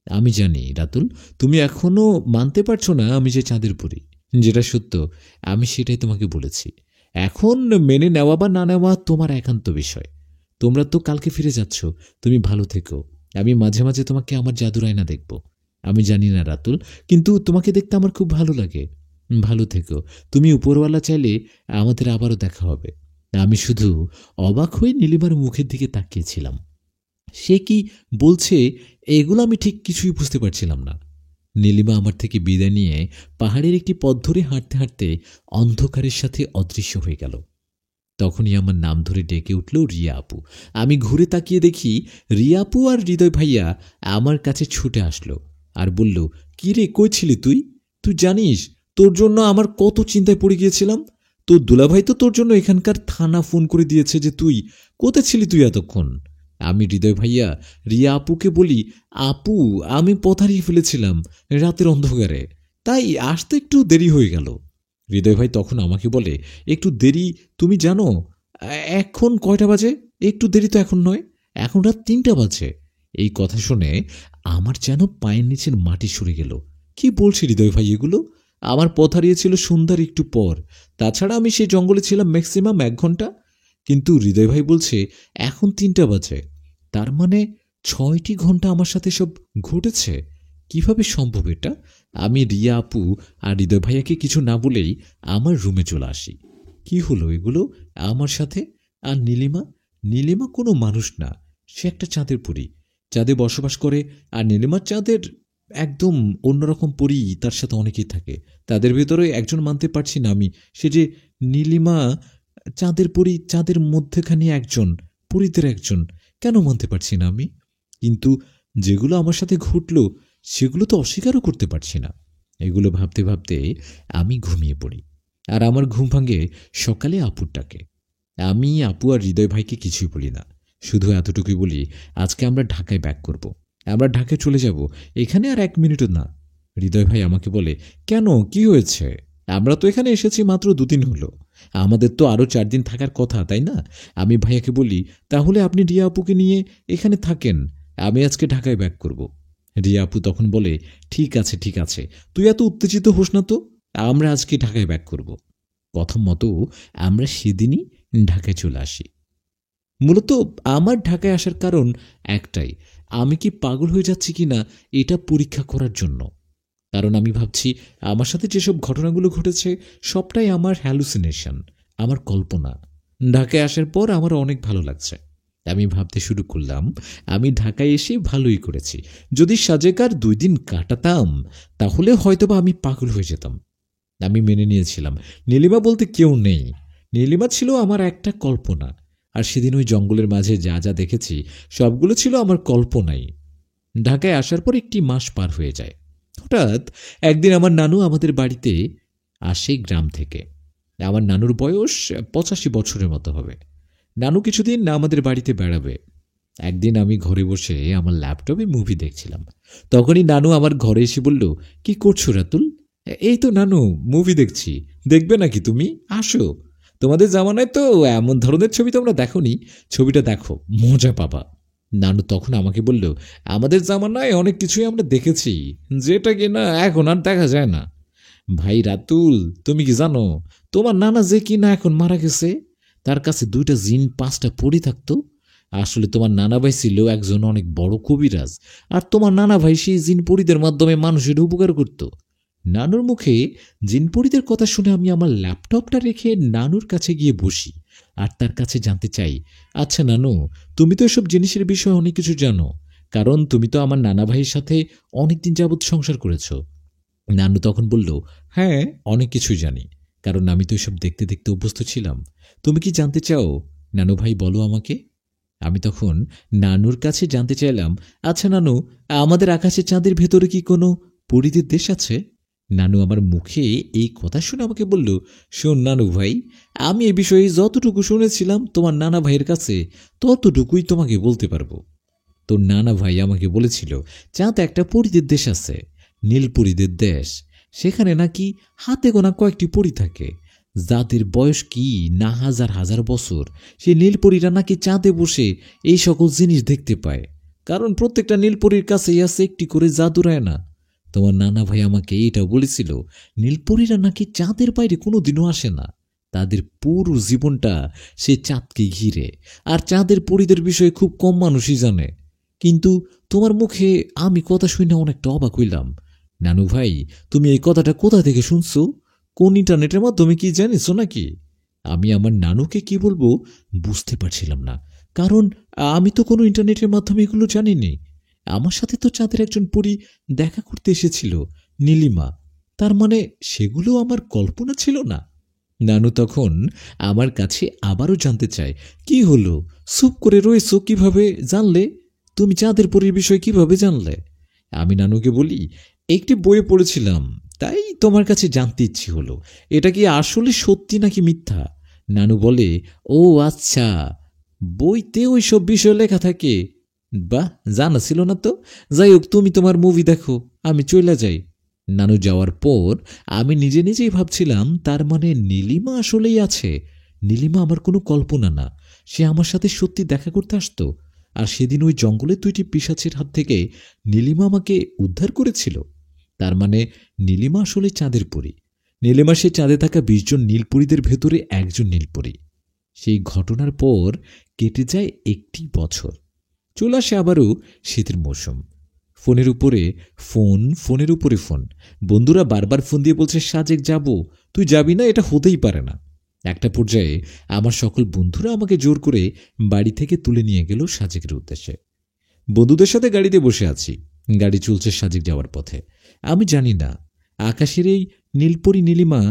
আমি জানি রাতুল, তুমি এখনো মানতে পারছো না আমি যে চাঁদের পরী। যেটা সত্য আমি সেটাই তোমাকে বলেছি। এখন মেনে নেওয়া বা না নেওয়া তোমার একান্ত বিষয়। তোমরা তো কালকে ফিরে যাচ্ছ, তুমি ভালো থেকো। আমি মাঝে মাঝে তোমাকে আমার জাদুর আয়না দেখব। আমি জানি না রাতুল, কিন্তু তোমাকে দেখতে আমার খুব ভালো লাগে। ভালো থেকো। তুমি উপরওয়ালা চাইলে আমাদের আবারও দেখা হবে। আমি শুধু অবাক হয়ে নীলিমার মুখের দিকে তাকিয়েছিলাম। সে কি বলছে এগুলো আমি ঠিক কিছুই বুঝতে পারছিলাম না। নীলিমা আমার থেকে বিদায় নিয়ে পাহাড়ের একটি পথ ধরে হাঁটতে হাঁটতে অন্ধকারের সাথে অদৃশ্য হয়ে গেল। তখনই আমার নাম ধরে ডেকে উঠল রিয়া আপু। আমি ঘুরে তাকিয়ে দেখি রিয়া আপু আর হৃদয় ভাইয়া আমার কাছে ছুটে আসলো আর বলল, কি রে, কই ছিলি তুই? তুই জানিস তোর জন্য আমার কত চিন্তায় পড়ে গিয়েছিলাম। তোর দুলাভাই তো তোর জন্য এখানকার থানা ফোন করে দিয়েছে যে তুই কোথায় ছিলি তুই এতক্ষণ। আমি হৃদয় ভাইয়া রিয়া আপুকে বলি, আপু আমি পথ হারিয়ে ফেলেছিলাম রাতের অন্ধকারে, তাই আসতে একটু দেরি হয়ে গেল। হৃদয় ভাই তখন আমাকে বলে, একটু দেরি? তুমি জানো এখন কয়টা বাজে? একটু দেরি তো এখন নয়, এখন রাত 3টা বাজে। এই কথা শুনে আমার যেন পায়ের নিচের মাটি সরে গেল। কি বলছি হৃদয় ভাই এগুলো? আমার পথ হারিয়েছিল সন্ধ্যার একটু পর, তাছাড়া আমি সেই জঙ্গলে ছিলাম ম্যাক্সিমাম 1 ঘন্টা। কিন্তু হৃদয় ভাই বলছে এখন 3টা বাজে, তার মানে 6টি ঘন্টা আমার সাথে সব ঘটেছে। কিভাবে সম্ভব এটা? আমি রিয়া আপু আর হৃদয় ভাইয়াকে কিছু না বলেই আমার রুমে চলে আসি। কি হলো এগুলো আমার সাথে? আর নীলিমা? নীলিমা কোনো মানুষ না, সে একটা চাঁদের পরী, চাঁদে বসবাস করে। আর নীলিমার চাঁদের একদম অন্যরকম পরী, তার সাথে অনেকেই থাকে। তাদের ভেতরে একজন মানতে পারছি না আমি, সে যে নীলিমা চাঁদের পরী, চাঁদের মধ্যেখানে একজন, পরীদের একজন। কেন মানতে পারছি না আমি? কিন্তু যেগুলো আমার সাথে ঘটলো সেগুলো তো অস্বীকারও করতে পারছি না। এগুলো ভাবতে ভাবতে আমি ঘুমিয়ে পড়ি, আর আমার ঘুম ভাঙে সকালে আপুর ডাকে। আমি আপু আর হৃদয় ভাইকে কিছুই বলি না, শুধু এতটুকুই বলি, আজকে আমরা ঢাকায় ব্যাক করব, আমরা ঢাকায় চলে যাব, এখানে আর 1 মিনিটও না। হৃদয় ভাই আমাকে বলে, কেন, কি হয়েছে? আমরা তো এখানে এসেছি মাত্র 2 দিন হলো, আমাদের তো আরও 4 দিন থাকার কথা, তাই না? আমি ভাইয়াকে বলি, তাহলে আপনি রিয়া আপুকে নিয়ে এখানে থাকেন, আমি আজকে ঢাকায় ব্যাক করব। রিয়া আপু তখন বলে, ঠিক আছে ঠিক আছে, তুই এত উত্তেজিত হোস না তো, আমরা আজকে ঢাকায় ব্যাক করব। কথা মতো আমরা সেদিনই ঢাকায় চলে আসি। মূলত আমার ঢাকায় আসার কারণ একটাই, আমি কি পাগল হয়ে যাচ্ছি কিনা এটা পরীক্ষা করার জন্য। কারণ আমি ভাবছি আমার সাথে যেসব ঘটনাগুলো ঘটেছে সবটাই আমার হ্যালুসিনেশন, আমার কল্পনা। ঢাকায় আসার পর আমার অনেক ভালো লাগছে। আমি ভাবতে শুরু করলাম আমি ঢাকায় এসে ভালোই করেছি। যদি সাজেকার 2 দিন কাটাতাম তাহলে হয়তোবা আমি পাগল হয়ে যেতাম। আমি মেনে নিয়েছিলাম নীলিমা বলতে কেউ নেই, নীলিমা ছিল আমার একটা কল্পনা। আর সেদিন ওই জঙ্গলের মাঝে যা যা দেখেছি সবগুলো ছিল আমার কল্পনাই। ঢাকায় আসার পর 1 মাস পার হয়ে যায়। হঠাৎ একদিন আমার নানু আমাদের বাড়িতে আসে গ্রাম থেকে। আমার নানুর বয়স 85 বছরের মতো হবে। নানু কিছুদিন আমাদের বাড়িতে বেড়াবে। একদিন আমি ঘরে বসে আমার ল্যাপটপে মুভি দেখছিলাম, তখনই নানু আমার ঘরে এসে বলল, কি করছো রাতুল? এই তো নানু, মুভি দেখছি, দেখবে নাকি তুমি? আসো। তোমাদের জামানায় তো এমন ধরনের ছবি তোমরা দেখোনি, ছবিটা দেখো, মজা পাবা। নানু তখন আমাকে বলল, আমাদের জামানায় অনেক কিছুই আমরা দেখেছি, যেটা কিনা এখন আর দেখা যায় না। ভাই রাতুল, তুমি কি জানো তোমার নানা যে কিনা এখন মারা গেছে, তার কাছে 2টা জিন 5টা পরি থাকতো। আসলে তোমার নানা ভাই ছিল একজন অনেক বড় কবিরাজ, আর তোমার নানা ভাই সেই জিন পরিদের মাধ্যমে মানুষের উপকার করত। নানুর মুখে জিন পরিদের কথা শুনে আমি আমার ল্যাপটপটা রেখে নানুর কাছে গিয়ে বসি আর তার কাছে জানতে চাই, আচ্ছা নানু, তুমি তো এসব জিনিসের বিষয়ে অনেক কিছু জানো, কারণ তুমি তো আমার নানা ভাইয়ের সাথে অনেকদিন যাবৎ সংসার করেছো। নানু তখন বলল, হ্যাঁ, অনেক কিছুই জানি, কারণ আমি তো এসব দেখতে দেখতে অভ্যস্ত ছিলাম। তুমি কি জানতে চাও নানু ভাই, বলো আমাকে। আমি তখন নানুর কাছে জানতে চাইলাম, আচ্ছা নানু, আমাদের আকাশের চাঁদের ভেতরে কি কোনো পরিদের দেশ আছে? নানু আমার মুখে এই কথা শুনে আমাকে বলল, শোন নানু ভাই, আমি এ বিষয়ে যতটুকু শুনেছিলাম তোমার নানা ভাইয়ের কাছে, ততটুকুই তোমাকে বলতে পারবো। তোর নানা ভাই আমাকে বলেছিল চাঁদ একটা পরীদের দেশ আছে, নীলপরীদের দেশ। সেখানে নাকি হাতে গোনা কয়েকটি পরী থাকে, যাদের বয়স কি না হাজার হাজার বছর। সেই নীলপরীরা নাকি চাঁদে বসে এই সকল জিনিস দেখতে পায়, কারণ প্রত্যেকটা নীলপরীর কাছেই আছে একটি করে জাদুর আয়না। তোমার নানা ভাই আমাকে এটা বলেছিল, নীলপরীরা নাকি চাঁদের বাইরে কোনোদিনও আসে না, তাদের পুরো জীবনটা সে চাঁদকে ঘিরে, আর চাঁদের পরীদের বিষয়ে খুব কম মানুষই জানে। কিন্তু তোমার মুখে আমি কথা শুনে অনেকটা অবাক হইলাম। নানু ভাই, তুমি এই কথাটা কোথা থেকে শুনছো? কোন ইন্টারনেটের মাধ্যমে কি জানিছো নাকি? আমি আমার নানুকে কি বলবো বুঝতে পারছিলাম না, কারণ আমি তো কোনো ইন্টারনেটের মাধ্যমে এগুলো জানিনি। আমার সাথে তো চাঁদের একজন পরী দেখা করতে এসেছিল, নীলিমা। তার মানে সেগুলো আমার কল্পনা ছিল না। নানু তখন আমার কাছে আবারও জানতে চায়, কি হলো, চুপ করে রয়েছো কিভাবে? জানলে তুমি চাঁদের পরীর বিষয় কিভাবে জানলে? আমি নানুকে বলি, একটি বইয়ে পড়েছিলাম, তাই তোমার কাছে জানতে ইচ্ছে হলো, এটা কি আসলে সত্যি নাকি মিথ্যা। নানু বলে, ও আচ্ছা, বইতে ওই সব বিষয় লেখা থাকে? বাহ, জানা ছিল না তো। যাই হোক, তুমি তোমার মুভি দেখো, আমি চলে যাই। নানু যাওয়ার পর আমি নিজে নিজেই ভাবছিলাম, তার মানে নীলিমা আসলেই আছে। নীলিমা আমার কোনো কল্পনা না, সে আমার সাথে সত্যি দেখা করতে আসতো। আর সেদিন ওই জঙ্গলে 2টি পিশাচের হাত থেকে নীলিমা আমাকে উদ্ধার করেছিল। তার মানে নীলিমা আসলে চাঁদের পরী। নীলিমা সে চাঁদে থাকা 20 জন নীলপরীদের ভেতরে একজন নীলপরী। সেই ঘটনার পর কেটে যায় 1টি বছর। চলে আসে আবারও শীতের মৌসুম। ফোনের উপরে ফোন, ফোনের উপরে ফোন। বন্ধুরা বারবার ফোন দিয়ে বলছে, সাজেক যাব, তুই যাবি না, এটা হতেই পারে না। একটা পর্যায়ে আমার সকল বন্ধুরা আমাকে জোর করে বাড়ি থেকে তুলে নিয়ে গেল সাজেকের উদ্দেশ্যে। বন্ধুদের সাথে গাড়িতে বসে আছি, গাড়ি চলছে সাজেক যাওয়ার পথে। আমি জানি না আকাশের এই নীলপরী নীলিমা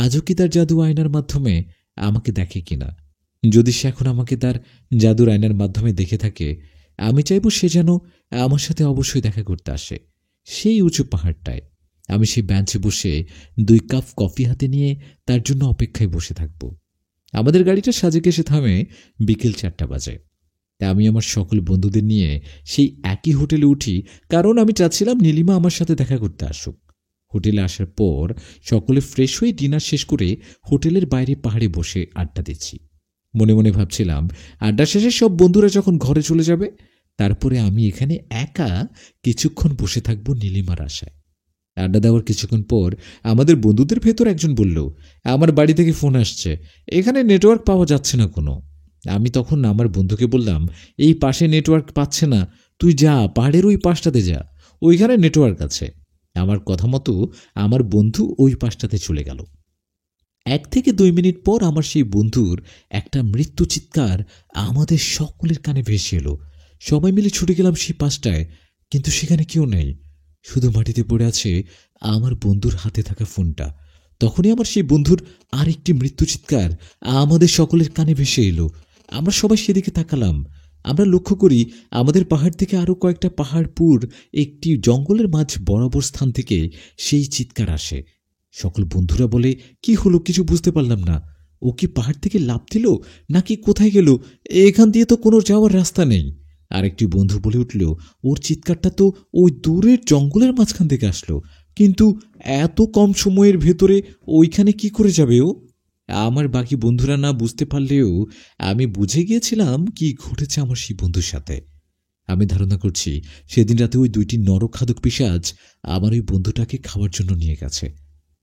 আজও কি তার জাদু আয়নার মাধ্যমে আমাকে দেখে কিনা। যদি সে এখন আমাকে তার জাদুর আয়নার মাধ্যমে দেখে থাকে, আমি চাইব সে যেন আমার সাথে অবশ্যই দেখা করতে আসে। সেই উঁচু পাহাড়টায় আমি সেই বেঞ্চে বসে 2 কাপ কফি হাতে নিয়ে তার জন্য অপেক্ষায় বসে থাকব। আমাদের গাড়িটা সাজেকে এসে থামে বিকেল 4টা বাজে। তা আমি আমার সকল বন্ধুদের নিয়ে সেই একই হোটেলে উঠি, কারণ আমি চাচ্ছিলাম নীলিমা আমার সাথে দেখা করতে আসুক। হোটেলে আসার পর সকলে ফ্রেশ হয়ে ডিনার শেষ করে হোটেলের বাইরে পাহাড়ে বসে আড্ডা দিচ্ছি। মনে মনে ভাবছিলাম, আড্ডা শেষে সব বন্ধুরা যখন ঘরে চলে যাবে, তারপরে আমি এখানে একা কিছুক্ষণ বসে থাকবো নীলিমার আশায়। আড্ডা দেওয়ার কিছুক্ষণ পর আমাদের বন্ধুদের ভেতর একজন বলল, আমার বাড়ি থেকে ফোন আসছে, এখানে নেটওয়ার্ক পাওয়া যাচ্ছে না কোনো। আমি তখন আমার বন্ধুকে বললাম, এই পাশে নেটওয়ার্ক পাচ্ছে না, তুই যা পাহাড়ের ওই পাশটাতে যা, ওইখানে নেটওয়ার্ক আছে। আমার কথা মতো আমার বন্ধু ওই পাশটাতে চলে গেল। 1 থেকে 2 মিনিট পর আমার সেই বন্ধুর একটা মৃত্যু চিৎকার আমাদের সকলের কানে ভেসে এলো। সবাই মিলে ছুটে গেলাম সেই পাশটায়, কিন্তু সেখানে কেউ নেই, শুধু মাটিতে পড়ে আছে আমার বন্ধুর হাতে থাকা ফোনটা। তখনই আমার সেই বন্ধুর আরেকটি মৃত্যু চিৎকার আমাদের সকলের কানে ভেসে এলো। আমরা সবাই সেদিকে তাকালাম। আমরা লক্ষ্য করি আমাদের পাহাড় থেকে আরও কয়েকটা পাহাড়পুর একটি জঙ্গলের মাঝ বরাবর স্থান থেকে সেই চিৎকার আসে। সকল বন্ধুরা বলে, কি হলো, কিছু বুঝতে পারলাম না। ও কি পাহাড় থেকে লাফ দিল নাকি কোথায় গেল? এখান দিয়ে তো কোনো যাওয়ার রাস্তা নেই। আরেকটি বন্ধু বলে উঠল, ওর চিৎকারটা তো ওই দূরের জঙ্গলের মাঝখান থেকে আসলো, কিন্তু এত কম সময়ের ভেতরে ওইখানে কি করে যাবে ও? আমার বাকি বন্ধুরা না বুঝতে পারলেও আমি বুঝে গিয়েছিলাম কি ঘটেছে আমার সেই বন্ধুর সাথে। আমি ধারণা করছি সেদিন রাতে ওই দুইটি নরখাদক পিশাচ আমার ওই বন্ধুটাকে খাওয়ার জন্য নিয়ে গেছে।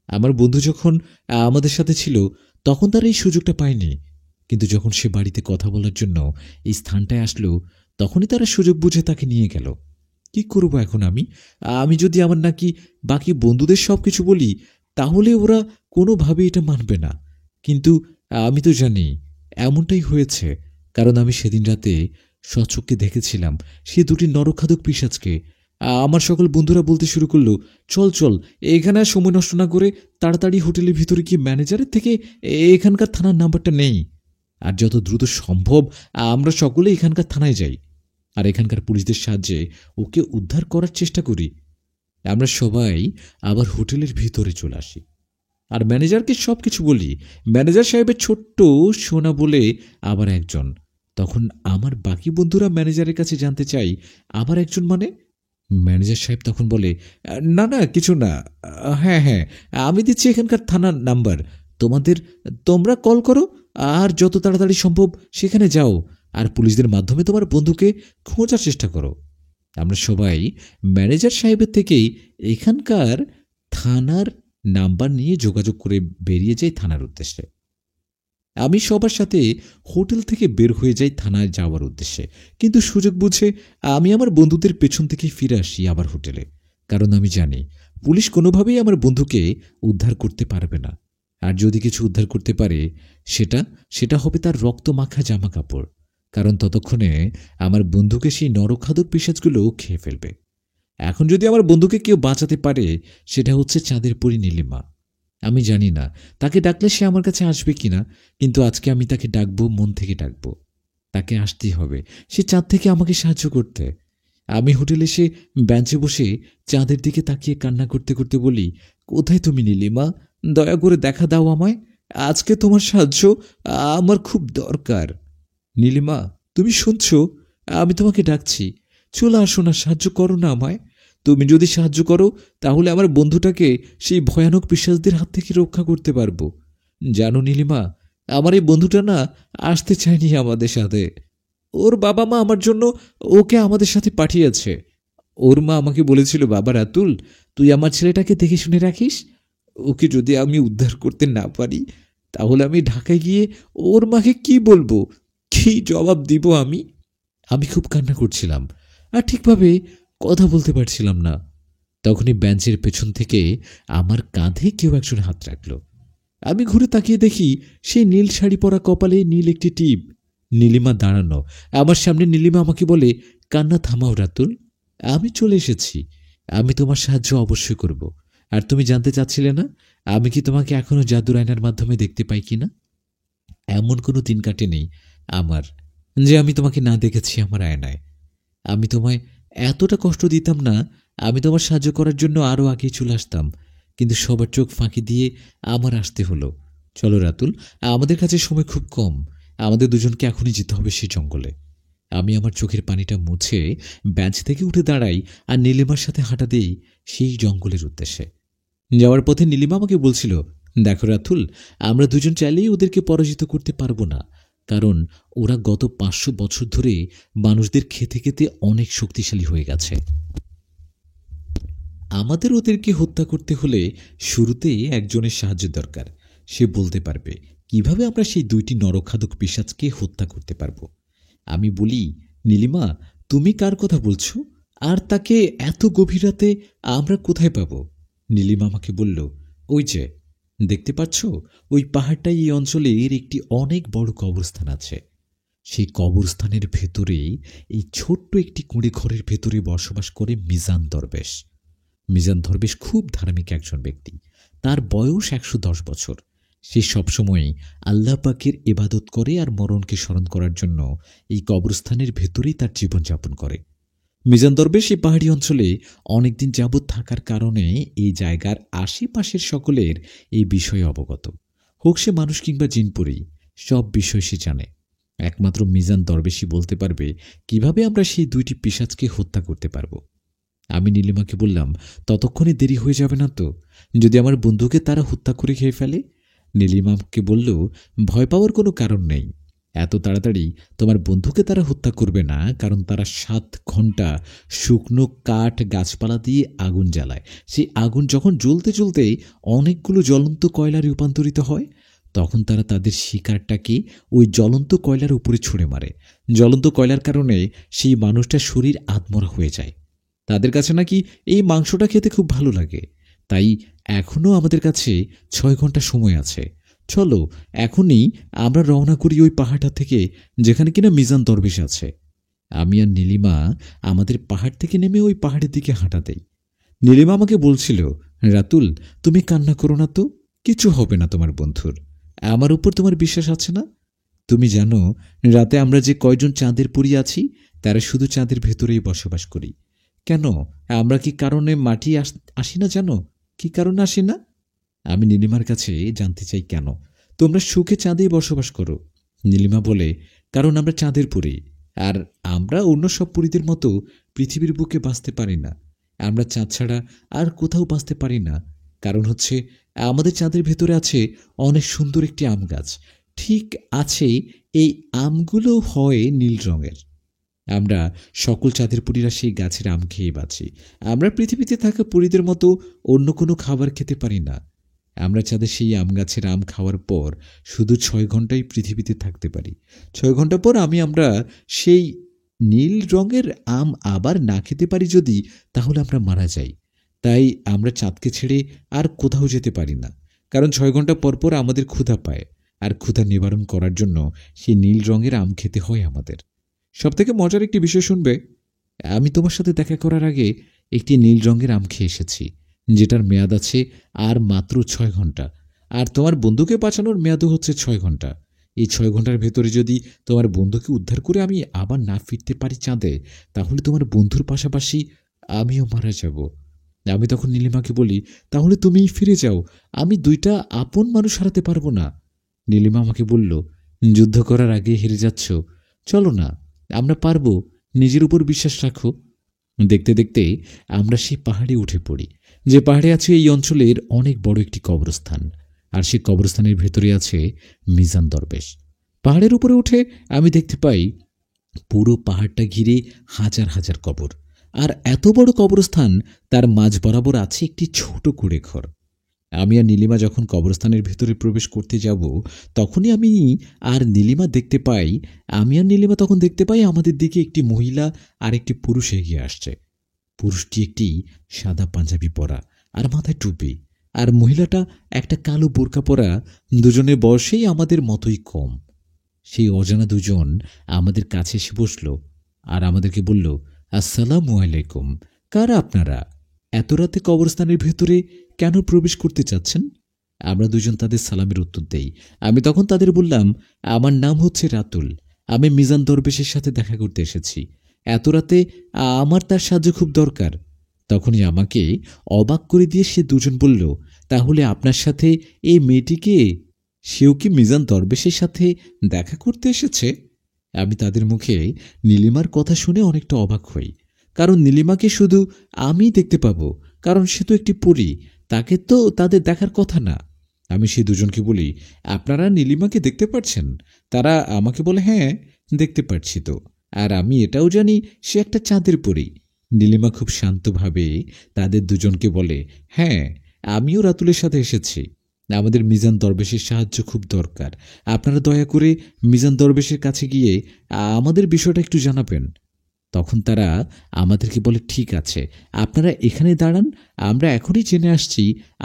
আমার বন্ধু যখন আমাদের সাথে ছিল তখন তার এই সুযোগটা পায়নি, কিন্তু যখন সে বাড়িতে কথা বলার জন্য এই স্থানটায় আসলো তখনই তারা সুযোগ বুঝে তাকে নিয়ে গেল। কি করব এখন আমি? আমি যদি আমার নাকি বাকি বন্ধুদের সব কিছু বলি তাহলে ওরা কোনোভাবে এটা মানবে না, কিন্তু আমি তো জানি এমনটাই হয়েছে, কারণ আমি সেদিন রাতে স্বচক্ষে দেখেছিলাম সে দুটি নরখাদক পিশাচকে। আমার সকল বন্ধুরা বলতে শুরু করলো, চল চল, এখানে আর সময় নষ্ট না করে তাড়াতাড়ি হোটেলের ভিতরে গিয়ে ম্যানেজারের থেকে এখানকার থানার নাম্বারটা নেই, আর যত দ্রুত সম্ভব আমরা সকলে এখানকার থানায় যাই আর এখানকার পুলিশদের সাহায্যে ওকে উদ্ধার করার চেষ্টা করি। আমরা সবাই আবার হোটেলের ভিতরে চলে আসি আর ম্যানেজারকে সব কিছু বলি। ম্যানেজার সাহেবের ছোট্ট সোনা বলে আবার একজন। তখন আমার বাকি বন্ধুরা ম্যানেজারের কাছে জানতে চাই, আবার একজন মানে? ম্যানেজার সাহেব তখন বলে, না না কিছু না, হ্যাঁ হ্যাঁ আমি দিচ্ছি এখানকার থানার নাম্বার, তোমরা কল করো আর যত তাড়াতাড়ি সম্ভব সেখানে যাও আর পুলিশদের মাধ্যমে তোমার বন্ধুকে খোঁজার চেষ্টা করো। আমরা সবাই ম্যানেজার সাহেবের থেকেই এখানকার থানার নাম্বার নিয়ে যোগাযোগ করে বেরিয়ে যাই থানার উদ্দেশ্যে। আমি সবার সাথে হোটেল থেকে বের হয়ে যাই থানায় যাওয়ার উদ্দেশ্যে, কিন্তু সুযোগ বুঝে আমি আমার বন্ধুদের পেছন থেকে ফিরে আসি আবার হোটেলে, কারণ আমি জানি পুলিশ কোনোভাবেই আমার বন্ধুকে উদ্ধার করতে পারবে না, আর যদি কিছু উদ্ধার করতে পারে সেটা হবে তার রক্ত মাখা জামা কাপড়, কারণ ততক্ষণে আমার বন্ধুকে সেই নরখাদক পিশাচগুলো খেয়ে ফেলবে। এখন যদি আমার বন্ধুকে কেউ বাঁচাতে পারে সেটা হচ্ছে চাঁদের পরী নীলিমা। আমি জানি না তাকে ডাকলে সে আমার কাছে আসবে কিনা, কিন্তু আজকে আমি তাকে ডাকবো, মন থেকে ডাকবো। তাকে আসতেই হবে সে চাঁদ থেকে আমাকে সাহায্য করতে। আমি হোটেলে এসে বেঞ্চে বসে চাঁদের দিকে তাকিয়ে কান্না করতে করতে বলি, কোথায় তুমি নীলিমা? দয়া করে দেখা দাও আমায়, আজকে তোমার সাহায্য আমার খুব দরকার। নীলিমা, তুমি শুনছো? আমি তোমাকে ডাকছি, চলে আসো না, সাহায্য করো না আমায়। তুমি যদি সাহায্য করো তাহলে আমার বন্ধুটাকে সেই ভয়ানক পিশাচদের হাত থেকে রক্ষা করতে পারবো। জানো নীলিমা, আমার এই বন্ধুটা না আসতে চায়নি আমাদের সাথে। ওর বাবা মা আমার জন্য ওকে আমাদের সাথে পাঠিয়েছে। ওর মা আমাকে বলেছিল, বাবা রাতুল, তুই আমার ছেলেটাকে দেখে শুনে রাখিস, ওকে যদি আমি উদ্ধার করতে না পারি তাহলে আমি ঢাকায় গিয়ে ওর মাকে কি বলবো, কি জবাব দিব আমি? আমি খুব কান্না করছিলাম আর ঠিকভাবে কথা বলতে পারছিলাম না। তখনই বেঞ্চের পেছন থেকে আমার কাঁধে কেউ একজন হাত রাখল। আমি ঘুরে তাকিয়ে দেখি সেই নীল শাড়ি পরা, কপালে নীল একটি টিপ, নীলিমা দাঁড়ানো আমার সামনে। নীলিমা আমাকে বলে, কান্না থামাও রাতুল, আমি চলে এসেছি, আমি তোমার সাহায্য অবশ্যই করব। আর তুমি জানতে চাচ্ছিলে না আমি কি তোমাকে এখনো জাদুর আয়নার মাধ্যমে দেখতে পাই কিনা? এমন কোনো দিন কাটেনি আমার যে আমি তোমাকে না দেখেছি আমার আয়নায়। আমি তোমায় এতটা কষ্ট দিতাম না, আমি তোমার সাহায্য করার জন্য আরও আগেই চলে আসতাম, কিন্তু সবার চোখ ফাঁকি দিয়ে আমার আসতে হলো। চলো রাতুল, আমাদের কাছে সময় খুব কম, আমাদের দুজনকে এখনই যেতে হবে সেই জঙ্গলে। আমি আমার চোখের পানিটা মুছে বেঞ্চ থেকে উঠে দাঁড়াই আর নীলিমার সাথে হাঁটা দেই সেই জঙ্গলের উদ্দেশ্যে। যাওয়ার পথে নীলিমা আমাকে বলছিল, দেখো রাতুল, আমরা দুজন চাইলেই ওদেরকে পরাজিত করতে পারবো না, কারণ ওরা গত 500 বছর ধরে মানুষদের খেতে খেতে অনেক শক্তিশালী হয়ে গেছে। আমাদের ওদেরকে হত্যা করতে হলে শুরুতেই একজনের সাহায্য দরকার। সে বলতে পারবে কিভাবে আমরা সেই দুইটি নরখাদক পিশাচকে হত্যা করতে পারবো। আমি বলি, নীলিমা, তুমি কার কথা বলছো? আর তাকে এত গভীর রাতে আমরা কোথায় পাবো? নীলিমা আমাকে বলল, ওই যে দেখতে পাচ্ছ, ওই পাহাড়টাই এই অঞ্চলের একটি অনেক বড় কবরস্থান আছে। সেই কবরস্থানের ভেতরেই এই ছোট্ট একটি কুঁড়ে ঘরের ভেতরে বসবাস করে মিজান দরবেশ। মিজান দরবেশ খুব ধার্মিক একজন ব্যক্তি, তার বয়স 110 বছর। সে সবসময় আল্লাহ পাকের ইবাদত করে আর মরণকে স্মরণ করার জন্য এই কবরস্থানের ভেতরেই তার জীবনযাপন করে। মিজান দরবেশ এই পাহাড়ি অঞ্চলে অনেকদিন যাবৎ থাকার কারণে এই জায়গার আশেপাশের সকলের এই বিষয়ে অবগত, হোক সে মানুষ কিংবা জিনপুরি, সব বিষয় সে জানে। একমাত্র মিজান দরবেশই বলতে পারবে কিভাবে আমরা সেই দুইটি পিশাচকে হত্যা করতে পারবো। আমি নীলিমাকে বললাম, ততক্ষণে দেরি হয়ে যাবে না তো? যদি আমার বন্ধুকে তারা হত্যা করে খেয়ে ফেলে? নীলিমাকে বলল, ভয় পাওয়ার কোনো কারণ নেই। এত তাড়াতাড়ি তোমার বন্ধুকে তারা হত্যা করবে না, কারণ তারা 7 ঘন্টা শুকনো কাঠ গাছপালা দিয়ে আগুন জ্বালায়। সেই আগুন যখন জ্বলতে জ্বলতে অনেকগুলো জ্বলন্ত কয়লায় রূপান্তরিত হয়, তখন তারা তাদের শিকারটাকে ওই জ্বলন্ত কয়লার উপরে ছুঁড়ে মারে। জ্বলন্ত কয়লার কারণে সেই মানুষটার শরীর আধমরা হয়ে যায়। তাদের কাছে নাকি এই মাংসটা খেতে খুব ভালো লাগে। তাই এখনও আমাদের কাছে 6 ঘন্টা সময় আছে। চলো এখনই আমরা রওনা করি ওই পাহাড়টা থেকে, যেখানে কিনা মিজান দরবেশ আছে। আমি আর নীলিমা আমাদের পাহাড় থেকে নেমে ওই পাহাড়ের দিকে হাঁটা দেই। নীলিমা আমাকে বলছিল, রাতুল, তুমি কান্না করো না তো, কিছু হবে না তোমার বন্ধুর। আমার উপর তোমার বিশ্বাস আছে না? তুমি জানো রাতে আমরা যে কয়জন চাঁদের পরি আছি, তারা শুধু চাঁদের ভেতরেই বসবাস করি। কেন, আমরা কি কারণে মাটি আসি না? জানো কি কারণে আসি না? আমি নীলিমার কাছে জানতে চাই, কেন তোমরা সুখে চাঁদেই বসবাস করো? নীলিমা বলে, কারণ আমরা চাঁদের পরি, আর আমরা অন্য সব পরীদের মতো পৃথিবীর বুকে বাঁচতে পারি না। আমরা চাঁদ ছাড়া আর কোথাও বাঁচতে পারি না। কারণ হচ্ছে, আমাদের চাঁদের ভেতরে আছে অনেক সুন্দর একটি আম গাছ। ঠিক আছে, এই আমগুলো হয় নীল রঙের। আমরা সকল চাঁদের পরীরা সেই গাছের আম খেয়ে বাঁচি। আমরা পৃথিবীতে থাকা পরীদের মতো অন্য কোনো খাবার খেতে পারি না। আমরা চাঁদের সেই আম গাছের আম খাওয়ার পর শুধু 6 ঘন্টাই পৃথিবীতে থাকতে পারি। 6 ঘন্টা পর আমরা সেই নীল রঙের আম আবার না খেতে পারি যদি, তাহলে আমরা মারা যাই। তাই আমরা চাঁদকে ছেড়ে আর কোথাও যেতে পারি না। কারণ 6 ঘন্টা পর পর আমাদের ক্ষুধা পায়, আর ক্ষুধা নিবারণ করার জন্য সেই নীল রঙের আম খেতে হয় আমাদের। সবথেকে মজার একটি বিষয় শুনবে, আমি তোমার সাথে দেখা করার আগে একটি নীল রঙের আম খেয়ে এসেছি, যেটার মেয়াদ আছে আর মাত্র 6 ঘন্টা। আর তোমার বন্ধুকে বাঁচানোর মেয়াদও হচ্ছে 6 ঘন্টা। এই 6 ঘন্টার ভেতরে যদি তোমার বন্ধুকে উদ্ধার করে আমি আবার না ফিরতে পারি চাঁদে, তাহলে তোমার বন্ধুর পাশাপাশি আমিও মারা যাব। আমি তখন নীলিমাকে বলি, তাহলে তুমিই ফিরে যাও, আমি 2টা আপন মানুষ হারাতে পারবো না। নীলিমা আমাকে বলল, যুদ্ধ করার আগে হেরে যাচ্ছ, চলো না, আমরা পারবো, নিজের উপর বিশ্বাস রাখো। দেখতে দেখতে আমরা সেই পাহাড়ে উঠে পড়ি, যে পাহাড়ে আছে এই অঞ্চলের অনেক বড় একটি কবরস্থান। আর সেই কবরস্থানের ভেতরে আছে মিজান দরবেশ। পাহাড়ের উপরে উঠে আমি দেখতে পাই পুরো পাহাড়টা ঘিরে হাজার হাজার কবর। আর এত বড় কবরস্থান, তার মাঝ বরাবর আছে একটি ছোট কুঁড়ে ঘর। আমি আর নীলিমা যখন কবরস্থানের ভেতরে প্রবেশ করতে যাব, তখনই আমি আর নীলিমা দেখতে পাই, তখন দেখতে পাই আমাদের দিকে একটি মহিলা আর একটি পুরুষ এগিয়ে আসছে। পুরুষটি একটি সাদা পাঞ্জাবি পরা আর মাথায় টুপি, আর মহিলাটা একটা কালো বোরকা পরা। দুজনের বয়সেই আমাদের মতোই কম। সেই অজানা দুজন আমাদের কাছে এসে বসল আর আমাদেরকে বলল, আসসালামু আলাইকুম, কারা আপনারা? এত রাতে কবরস্থানের ভেতরে কেন প্রবেশ করতে চাচ্ছেন? আমরা দুজন তাদের সালামের উত্তর দেই। আমি তখন তাদের বললাম, আমার নাম হচ্ছে রাতুল, আমি মিজান দরবেশের সাথে দেখা করতে এসেছি। এত রাতে আমার তার সাহায্য খুব দরকার। তখনই আমাকে অবাক করে দিয়ে সে দুজন বলল, তাহলে আপনার সাথে এই মেয়েটিকে, সেও কি মিজান দরবেশের সাথে দেখা করতে এসেছে? আমি তাদের মুখে নীলিমার কথা শুনে অনেকটা অবাক হই, কারণ নীলিমাকে শুধু আমি দেখতে পাবো, কারণ সে তো একটি পরী, তাকে তো তাদের দেখার কথা না। আমি সেই দুজনকে বলি, আপনারা নীলিমাকে দেখতে পাচ্ছেন? তারা আমাকে বলে, হ্যাঁ দেখতে পাচ্ছি তো, আর আমি এটাও জানি সে একটা চাঁদের পরী। নীলিমা খুব শান্তভাবে তাদের দুজনকে বলে, হ্যাঁ আমিও রাতুলের সাথে এসেছি, আমাদের মিজান দরবেশের সাহায্য খুব দরকার। আপনারা দয়া করে মিজান দরবেশের কাছে গিয়ে আমাদের বিষয়টা একটু জানাবেন। তখন তারা আমাদেরকে বলে, ঠিক আছে, আপনারা এখানে দাঁড়ান, আমরা এখনই জেনে আসছি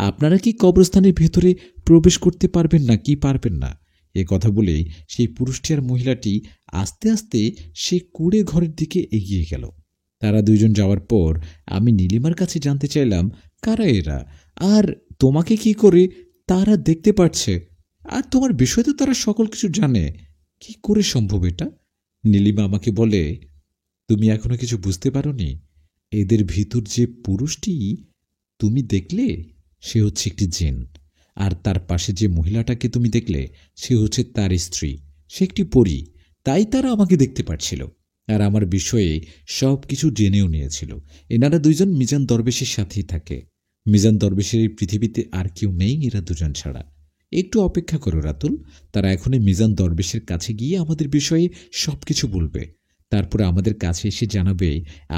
আপনারা কি কবরস্থানের ভেতরে প্রবেশ করতে পারবেন না কি পারবেন না। এ কথা বলে সেই পুরুষটি আর মহিলাটি আস্তে আস্তে সেই কুঁড়ে ঘরের দিকে এগিয়ে গেল। তারা দুইজন যাওয়ার পর আমি নীলিমার কাছে জানতে চাইলাম, কারা এরা, আর তোমাকে কি করে তারা দেখতে পাচ্ছে, আর তোমার বিষয় তো তারা সকল কিছু জানে, কি করে সম্ভব এটা? নীলিমা আমাকে বলে, তুমি এখনো কিছু বুঝতে পারোনি? এদের ভিতর যে পুরুষটি তুমি দেখলে, সে হচ্ছে একটি জিন, আর তার পাশে যে মহিলাটাকে তুমি দেখলে, সে হচ্ছে তার স্ত্রী, সে একটি পরী। তাই তারা আমাকে দেখতে পাচ্ছিল আর আমার বিষয়ে সব কিছু জেনেও নিয়েছিল। এনারা দুইজন মিজান দরবেশের সাথেই থাকে। মিজান দরবেশের এই পৃথিবীতে আর কেউ নেই এরা দুজন ছাড়া। একটু অপেক্ষা করো রাতুল, তারা এখনই মিজান দরবেশের কাছে গিয়ে আমাদের বিষয়ে সবকিছু বলবে। তারপরে আমাদের কাছে এসে জানাবে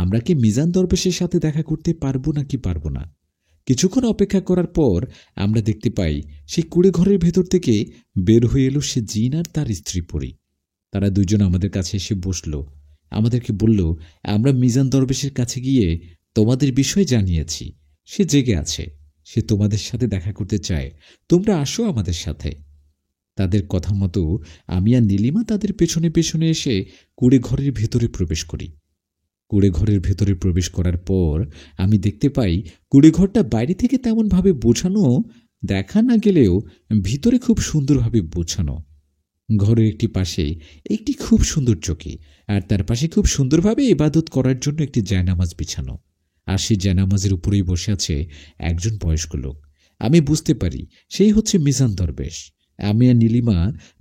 আমরা কি মিজান দরবেশের সাথে দেখা করতে পারবো নাকি পারবো না। কিছুক্ষণ অপেক্ষা করার পর আমরা দেখতে পাই সেই কুড়ে ঘরের ভেতর থেকে বের হয়ে এলো সে জিন আর তার স্ত্রী পরী। তারা দুজন আমাদের কাছে এসে বসল, আমাদেরকে বলল আমরা মিজান দরবেশের কাছে গিয়ে তোমাদের বিষয় জানিয়েছি। সে জেগে আছে, সে তোমাদের সাথে দেখা করতে চায়, তোমরা আসো আমাদের সাথে। তাদের কথা মতো আমি আর নীলিমা তাদের পেছনে পেছনে এসে কুড়ে ঘরের ভেতরে প্রবেশ করি। কুড়ে ঘরের ভেতরে প্রবেশ করার পর আমি দেখতে পাই কুড়ে ঘরটা বাইরে থেকে তেমনভাবে বোঝানো দেখা না গেলেও ভিতরে খুব সুন্দরভাবে বোঝানো। ঘরের একটি পাশে একটি খুব সুন্দর চৌকি, আর তার পাশে খুব সুন্দরভাবে ইবাদত করার জন্য একটি জায়নামাজ বিছানো। আর সেই জায়নামাজের উপরেই বসে আছে একজন বয়স্ক লোক। আমি বুঝতে পারি সেই হচ্ছে মিজান দরবেশ। আমি আর নীলিমা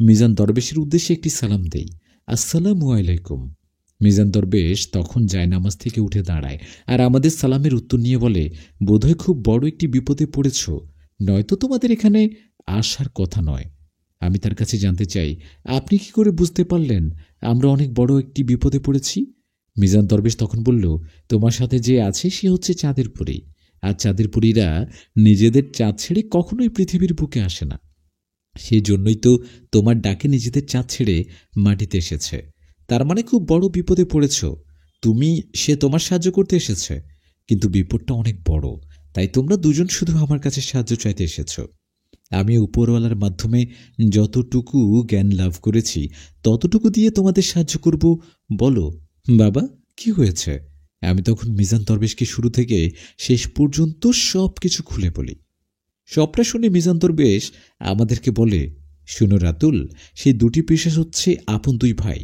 মিজান দরবেশের উদ্দেশ্যে একটি সালাম দেই, আসসালামু আলাইকুম। মিজান দরবেশ তখন জায়নামাজ থেকে উঠে দাঁড়ায় আর আমাদের সালামের উত্তর নিয়ে বলে, বোধহয় খুব বড় একটি বিপদে পড়েছ, নয়তো তোমাদের এখানে আসার কথা নয়। আমি তার কাছে জানতে চাই, আপনি কি করে বুঝতে পারলেন আমরা অনেক বড় একটি বিপদে পড়েছি? মিজান দরবেশ তখন বলল, তোমার সাথে যে আছে সে হচ্ছে চাঁদের পরী, আর চাঁদের পরীরা নিজেদের চাঁদ ছেড়ে কখনোই পৃথিবীর বুকে আসে না। সেই জন্যই তো তোমার ডাকে নিজেদের চাঁদ ছেড়ে মাটিতে এসেছে। তার মানে খুব বড় বিপদে পড়েছ তুমি, সে তোমার সাহায্য করতে এসেছে, কিন্তু বিপদটা অনেক বড়, তাই তোমরা দুজন শুধু আমার কাছে সাহায্য চাইতে এসেছ। আমি উপরওয়ালার মাধ্যমে যতটুকু জ্ঞান লাভ করেছি ততটুকু দিয়ে তোমাদের সাহায্য করব। বলো বাবা, কি হয়েছে? আমি তখন মিজান দরবেশকে শুরু থেকে শেষ পর্যন্ত সব কিছু খুলে বলি। সবটা শুনে মিজান দরবেশ আমাদেরকে বলে, শুনো রাতুল, সেই দুটি পিশাচ হচ্ছে আপন দুই ভাই।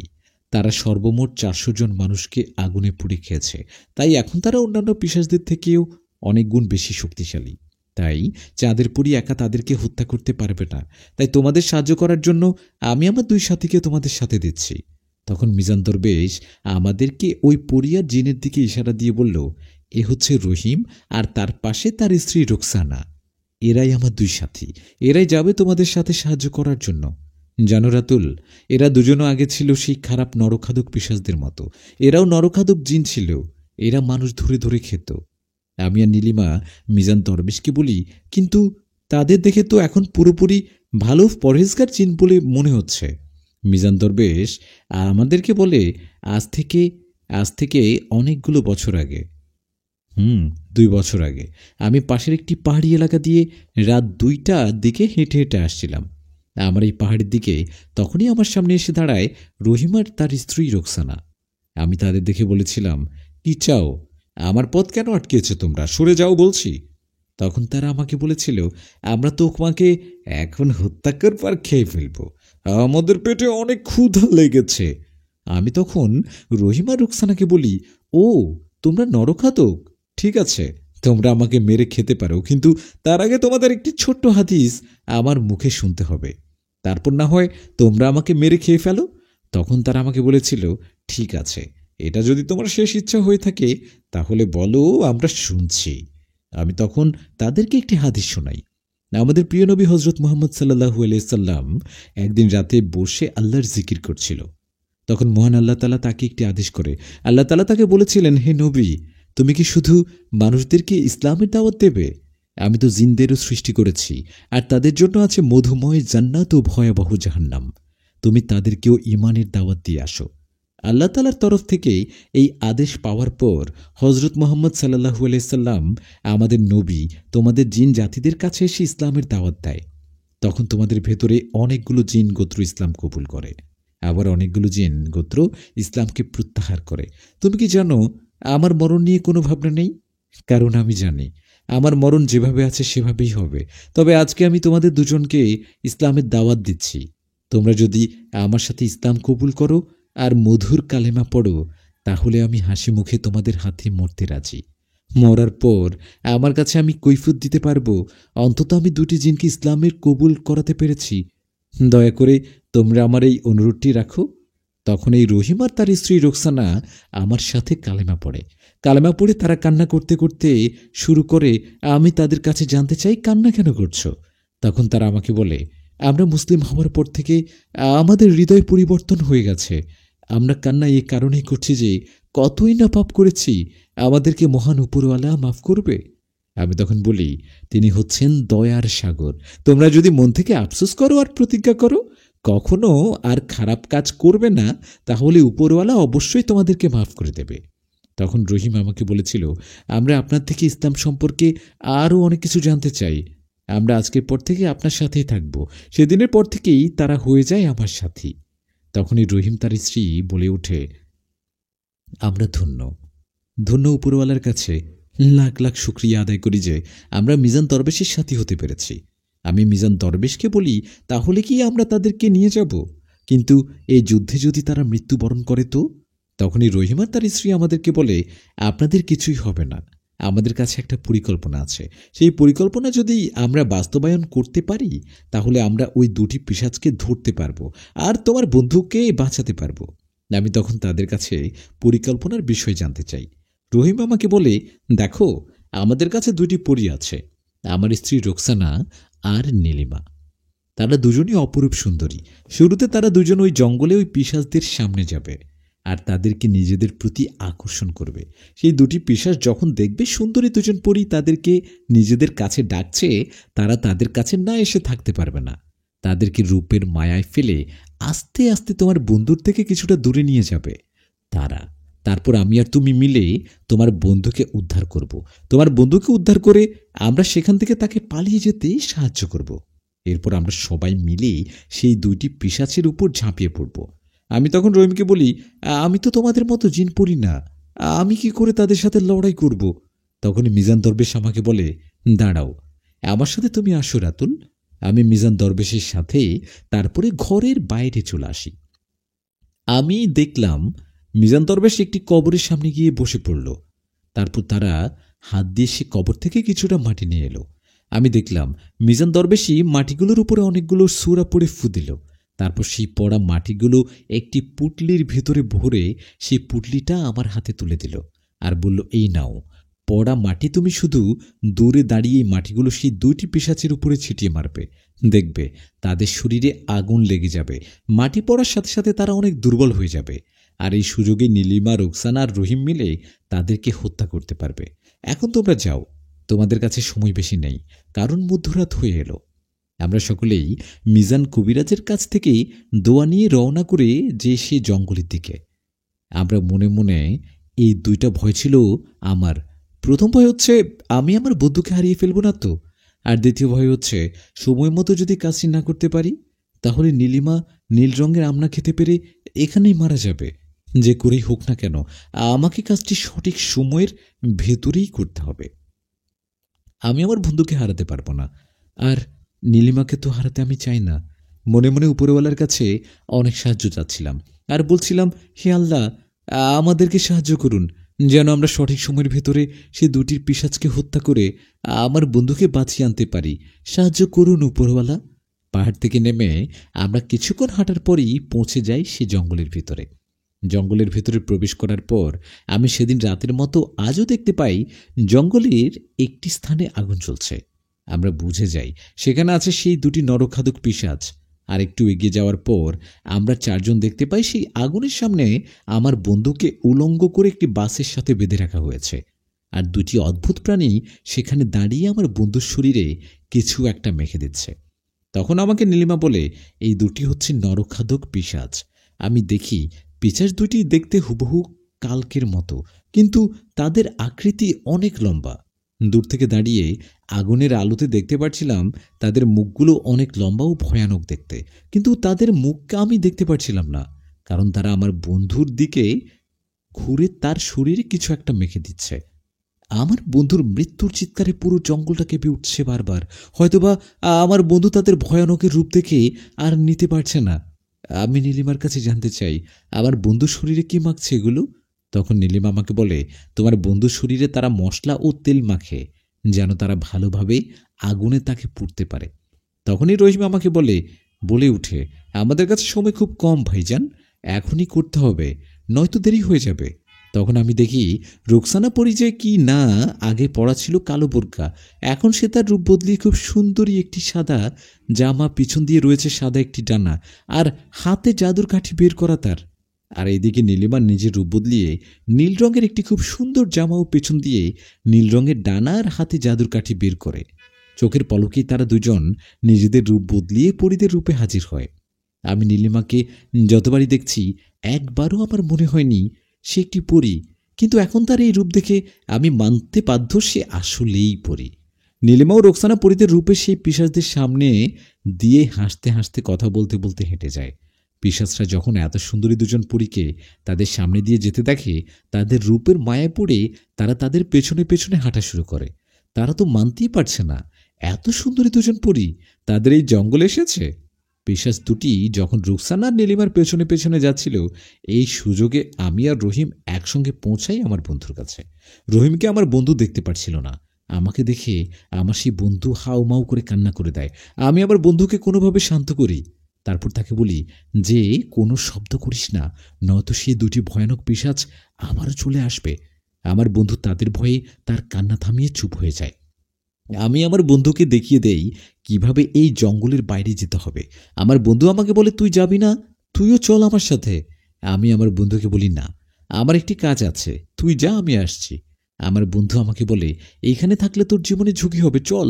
তারা সর্বমোট 400 জন মানুষকে আগুনে পুড়ে খেয়েছে, তাই এখন তারা অন্যান্য পিশাচদের থেকেও অনেক গুণ বেশি শক্তিশালী। তাই চাঁদের পরী একা তাদেরকে হত্যা করতে পারবে না, তাই তোমাদের সাহায্য করার জন্য আমি আমার দুই সাথীকে তোমাদের সাথে দিচ্ছি। তখন মিজান দরবেশ আমাদেরকে ওই পরী আর জিনের দিকে ইশারা দিয়ে বলল, এ হচ্ছে রহিম আর তার পাশে তার স্ত্রী রোকসানা। এরাই আমার দুই সাথী, এরাই যাবে তোমাদের সাথে সাহায্য করার জন্য। জানো রাতুল, এরা দুজনও আগে ছিল সেই খারাপ নরখাদক পিশাচদের মতো। এরাও নরখাদক জিন ছিল, এরা মানুষ ধরে ধরে খেত। আমি আর নীলিমা মিজান দরবেশকে বলি, কিন্তু তাদের দেখে তো এখন পুরোপুরি ভালো পরহেজগার জিন বলে মনে হচ্ছে। মিজান দরবেশ আমাদেরকে বলে, আজ থেকে অনেকগুলো বছর আগে, 2 বছর আগে আমি পাশের একটি পাহাড়ি এলাকা দিয়ে রাত 2টার দিকে হেঁটে হেঁটে আসছিলাম। আমার এই পাহাড়ের দিকে তখনই আমার সামনে এসে দাঁড়ায় রহিমার তার স্ত্রী রোকসানা। আমি তাদের দেখে বলেছিলাম, কি চাও? আমার পথ কেন আটকেছে তোমরা? সরে যাও বলছি। তখন তারা আমাকে বলেছিল, আমরা তো তোমাকে এখন হত্যা করবার খেয়ে ফেলবো, আমাদের পেটে অনেক ক্ষুধা লেগেছে। আমি তখন রহিমা রুকসানাকে বলি, ও তোমরা নরখাদক, ঠিক আছে, তোমরা আমাকে মেরে খেতে পারো, কিন্তু তার আগে তোমাদের একটি ছোট্ট হাদিস আমার মুখে শুনতে হবে, তারপর না হয় তোমরা আমাকে মেরে খেয়ে ফেলো। তখন তারা আমাকে বলেছিল, ঠিক আছে, এটা যদি তোমার শেষ ইচ্ছা হয়ে থাকে তাহলে বলো, আমরা শুনছি। আমি তখন তাদেরকে একটি হাদিস শোনাই। আমাদের প্রিয় নবী হজরত মুহাম্মদ সাল্লাল্লাহু আলাইহি সাল্লাম একদিন রাতে বসে আল্লাহর জিকির করছিল। তখন মহান আল্লাহ তাআলা তাকে একটি আদেশ করে। আল্লাহ তাআলা তাকে বলেছিলেন, হে নবী, তুমি কি শুধু মানুষদেরকে ইসলামের দাওয়াত দেবে? আমি তো জিনদেরও সৃষ্টি করেছি, আর তাদের জন্য আছে মধুময় জান্নাত ও ভয়াবহ জাহান্নাম। তুমি তাদেরকেও ঈমানের দাওয়াত দিয়ে আসো। আল্লাহ তাআলার তরফ থেকে এই আদেশ পাওয়ার পর হজরত মুহাম্মদ সাল্লাল্লাহু আলাইহি সাল্লাম আমাদের নবী তোমাদের জিন জাতিদের কাছে এসে ইসলামের দাওয়াত দেয়। তখন তোমাদের ভেতরে অনেকগুলো জিন গোত্র ইসলাম কবুল করে, আবার অনেকগুলো জিন গোত্র ইসলামকে প্রত্যাহার করে। তুমি কি জানো আমার মরণ নিয়ে কোনো ভাবনা নেই? কারণ আমি জানি আমার মরণ যেভাবে আছে সেভাবেই হবে। তবে আজকে আমি তোমাদের দুজনকে ইসলামের দাওয়াত দিচ্ছি। তোমরা যদি আমার সাথে ইসলাম কবুল করো আর মধুর কালেমা পড়ো, তাহলে আমি হাসি মুখে তোমাদের হাতে মরতে রাজি। মরার পর আমার কাছে আমি কৈফিয়ত দিতে পারবো, অন্তত আমি দুটি জিনকে ইসলামের কবুল করাতে পেরেছি। দয়া করে তোমরা আমার এই অনুরোধটি রাখো। তখন এই রহিম আর তার স্ত্রী রোকসানা আমার সাথে কালেমা পড়ে। কালেমা পড়ে তারা কান্না করতে করতে শুরু করে। আমি তাদের কাছে জানতে চাই, কান্না কেন করছো? তখন তারা আমাকে বলে, আমরা মুসলিম হওয়ার পর থেকে আমাদের হৃদয় পরিবর্তন হয়ে গেছে। আমরা কান্না এই কারণেই করছি যে কতই না পাপ করেছি, আমাদেরকে মহান উপরওয়ালা মাফ করবে। আমি তখন বলি, তিনি হচ্ছেন দয়ার সাগর। তোমরা যদি মন থেকে আফসোস করো আর প্রতিজ্ঞা করো কখনো আর খারাপ কাজ করবে না, তাহলে উপরওয়ালা অবশ্যই তোমাদেরকে মাফ করে দেবে। তখন রহিম আমাকে বলেছিল, আমরা আপনার থেকে ইসলাম সম্পর্কে আরও অনেক কিছু জানতে চাই। আমরা আজকের পর থেকে আপনার সাথেই থাকব। সেদিনের পর থেকেই তারা হয়ে যায় আমার সাথী। তখনই রহিম তার স্ত্রী বলে ওঠে, আমরা ধন্য ধন্য উপরওয়ালার কাছে লাখ লাখ শুক্রিয়া আদায় করি যে আমরা মিজান দরবেশের সাথী হতে পেরেছি। আমি মিজান দরবেশকে বলি, তাহলে কি আমরা তাদেরকে নিয়ে যাব? কিন্তু এই যুদ্ধে যদি তারা মৃত্যুবরণ করে তো? তখনই রহিম আর তার স্ত্রী আমাদেরকে বলে, আপনাদের কিছুই হবে না। আমাদের কাছে একটা পরিকল্পনা আছে। সেই পরিকল্পনা যদি আমরা বাস্তবায়ন করতে পারি, তাহলে আমরা ওই দুটি পিশাচকে ধরতে পারবো আর তোমার বন্ধুকে বাঁচাতে পারবো। আমি তখন তাদের কাছে পরিকল্পনার বিষয় জানতে চাই। রহিম আমাকে বলে, দেখো, আমাদের কাছে দুটি পরী আছে, আমার স্ত্রী রোকসানা আর নীলিমা। তারা দুজনই অপরূপ সুন্দরী। শুরুতে তারা দুজন ওই জঙ্গলে ওই পিশাচদের সামনে যাবে আর তাদেরকে নিজেদের প্রতি আকর্ষণ করবে। সেই দুটি পিশাচ যখন দেখবে সুন্দরী দুজন পরী তাদেরকে নিজেদের কাছে ডাকছে, তারা তাদের কাছে না এসে থাকতে পারবে না। তাদেরকে রূপের মায়ায় ফেলে আস্তে আস্তে তোমার বন্ধুর থেকে কিছুটা দূরে নিয়ে যাবে তারা। তারপর আমি আর তুমি মিলে তোমার বন্ধুকে উদ্ধার করব। তোমার বন্ধুকে উদ্ধার করে আমরা সেখান থেকে তাকে পালিয়ে যেতে সাহায্য করব। এরপর আমরা সবাই মিলে সেই দুইটি পিশাচের উপর ঝাঁপিয়ে পড়ব। আমি তখন রহিমকে বলি, আমি তো তোমাদের মতো জিন পড়ি না, আমি কি করে তাদের সাথে লড়াই করব? তখনই মিজান দরবেশ আমাকে বলে, দাঁড়াও, আমার সাথে তুমি আসো রাতুল। আমি মিজান দরবেশের সাথে তারপরে ঘরের বাইরে চলে আসি। আমি দেখলাম মিজান দরবেশ একটি কবরের সামনে গিয়ে বসে পড়ল। তারপর তারা হাত দিয়ে সে কবর থেকে কিছুটা মাটি নিয়ে এলো। আমি দেখলাম মিজান দরবেশই মাটিগুলোর উপরে অনেকগুলো সূরা পড়ে ফু দিল। তারপর সেই পড়া মাটিগুলো একটি পুটলির ভেতরে ভরে সেই পুটলিটা আমার হাতে তুলে দিল আর বলল, এই নাও, পড়া মাটি তুমি শুধু দূরে দাঁড়িয়ে এই মাটিগুলো সেই দুইটি পিশাচের উপরে ছিটিয়ে মারবে। দেখবে তাদের শরীরে আগুন লেগে যাবে। মাটি পড়ার সাথে সাথে তারা অনেক দুর্বল হয়ে যাবে। আর এই সুযোগে নীলিমা, রোকসানা আর রহিম মিলে তাদেরকে হত্যা করতে পারবে। এখন তোমরা যাও, তোমাদের কাছে সময় বেশি নেই, কারণ মধ্যরাত হয়ে এলো। আমরা সকলেই মিজান কবিরাজের কাছ থেকে দোয়া নিয়ে রওনা করে যে সে জঙ্গলের দিকে। আমরা মনে মনে এই দুইটা ভয় ছিল আমার। প্রথম ভয় হচ্ছে আমি আমার বন্ধুকে হারিয়ে ফেলবো না তো, আর দ্বিতীয় ভয় হচ্ছে সময় মতো যদি কাজটি না করতে পারি, তাহলে নীলিমা নীল রঙের আমনা খেতে পেরে এখানেই মারা যাবে। যে করেই হোক না কেন আমাকে কাজটি সঠিক সময়ের ভেতরেই করতে হবে। আমি আমার বন্ধুকে হারাতে পারবো না, আর নীলিমাকে তো হারাতে আমি চাই না। মনে মনে উপরওয়ালার কাছে অনেক সাহায্য চাচ্ছিলাম আর বলছিলাম, হে আল্লাহ, আমাদেরকে সাহায্য করুন যেন আমরা সঠিক সময়ের ভেতরে সে দুটির পিশাচকে হত্যা করে আমার বন্ধুকে বাঁচিয়ে আনতে পারি। সাহায্য করুন উপরওয়ালা। পাহাড় থেকে নেমে আমরা কিছুক্ষণ হাঁটার পরই পৌঁছে যাই সে জঙ্গলের ভিতরে। জঙ্গলের ভেতরে প্রবেশ করার পর আমি সেদিন রাতের মতো আজও দেখতে পাই জঙ্গলের একটি স্থানে আগুন জ্বলছে। আমরা বুঝে যাই সেখানে আছে সেই দুটি নরখাদক পিশাচ। আর একটু এগিয়ে যাওয়ার পর আমরা চারজন দেখতে পাই সেই আগুনের সামনে আমার বন্ধুকে উলঙ্গ করে একটি বাসের সাথে বেঁধে রাখা হয়েছে। আর দুটি অদ্ভুত প্রাণী সেখানে দাঁড়িয়ে আমার বন্ধুর শরীরে কিছু একটা মেখে দিচ্ছে। তখন আমাকে নীলিমা বলে, এই দুটি হচ্ছে নরখাদক পিশাচ। আমি দেখি পিশাচ দুটি দেখতে হুবহু কালকের মতো, কিন্তু তাদের আকৃতি অনেক লম্বা। দূর থেকে দাঁড়িয়ে আগুনের আলোতে দেখতে পাচ্ছিলাম তাদের মুখগুলো অনেক লম্বা ও ভয়ানক দেখতে, কিন্তু তাদের মুখকে আমি দেখতে পাচ্ছিলাম না, কারণ তারা আমার বন্ধুর দিকে ঘুরে তার শরীরে কিছু একটা মেখে দিচ্ছে। আমার বন্ধুর মৃত্যুর চিৎকারে পুরো জঙ্গলটা কেঁপে উঠছে বারবার। হয়তোবা আমার বন্ধু তাদের ভয়ানকের রূপ দেখে আর নিতে পারছে না। আমি নীলিমার কাছে জানতে চাই, আমার বন্ধুর শরীরে কি মাখছে এগুলো? তখন নীলিমা আমাকে বলে, তোমার বন্ধুর শরীরে তারা মশলা ও তেল মাখে যেন তারা ভালোভাবে আগুনে তাকে পুড়তে পারে। তখনই রহিম আমাকে বলে উঠে, আমাদের কাছে সময় খুব কম ভাইজান, এখনই করতে হবে, নয়তো দেরি হয়ে যাবে। তখন আমি দেখি রোকসানা পরি যে কি না, আগে পরা ছিল কালো বোরকা, এখন সে তার রূপ বদলিয়ে খুব সুন্দরী একটি সাদা জামা, পিছন দিয়ে রয়েছে সাদা একটি ডানা, আর হাতে জাদুর কাঠি বের করা তার। আর এদিকে নীলিমা নিজের রূপ বদলিয়ে নীল রঙের একটি খুব সুন্দর জামা ও পেছন দিয়ে নীল রঙের ডানা আর হাতে জাদুর কাঠি বের করে। চোখের পলকেই তারা দুজন নিজেদের রূপ বদলিয়ে পরীদের রূপে হাজির হয়। আমি নীলিমাকে যতবারই দেখছি একবারও আমার মনে হয়নি সে একটি পরী, কিন্তু এখন তার এই রূপ দেখে আমি মানতে বাধ্য সে আসলেই পরী। নীলিমা ও রোকসানা পরীদের রূপে সেই পিশাচদের সামনে দিয়ে হাসতে হাসতে কথা বলতে বলতে হেঁটে যায়। পিশাচরা যখন এত সুন্দরী দুজন পরীকে তাদের সামনে দিয়ে যেতে দেখে, তাদের রূপের মায়ায় পড়ে তারা তাদের পেছনে পেছনে হাঁটা শুরু করে। তারা তো মানতেই পারছে না এত সুন্দরী দুজন পরী তাদের এই জঙ্গলে এসেছে। পিশাচ দুটি যখন রুকসানা আর নীলিমার পেছনে পেছনে যাচ্ছিল, এই সুযোগে আমি আর রহিম একসঙ্গে পৌঁছাই আমার বন্ধুর কাছে। রহিমকে আমার বন্ধু দেখতে পারছিল না। আমাকে দেখে আমার সেই বন্ধু হাউমাউ করে কান্না করে দেয়। আমি আমার বন্ধুকে কোনোভাবে শান্ত করি, তারপর তাকে বলি যে কোনো শব্দ করিস না, নয়তো সেই দুটি ভয়ানক পিশাচ আবারও চলে আসবে। আমার বন্ধু তাদের ভয়ে তার কান্না থামিয়ে চুপ হয়ে যায়। আমি আমার বন্ধুকে দেখিয়ে দেই কিভাবে এই জঙ্গলের বাইরে যেতে হবে। আমার বন্ধু আমাকে বলে, তুই যাবি না? তুইও চল আমার সাথে। আমি আমার বন্ধুকে বলি, না, আমার একটি কাজ আছে, তুই যা, আমি আসছি। আমার বন্ধু আমাকে বলে, এইখানে থাকলে তোর জীবনে ঝুঁকি হবে, চল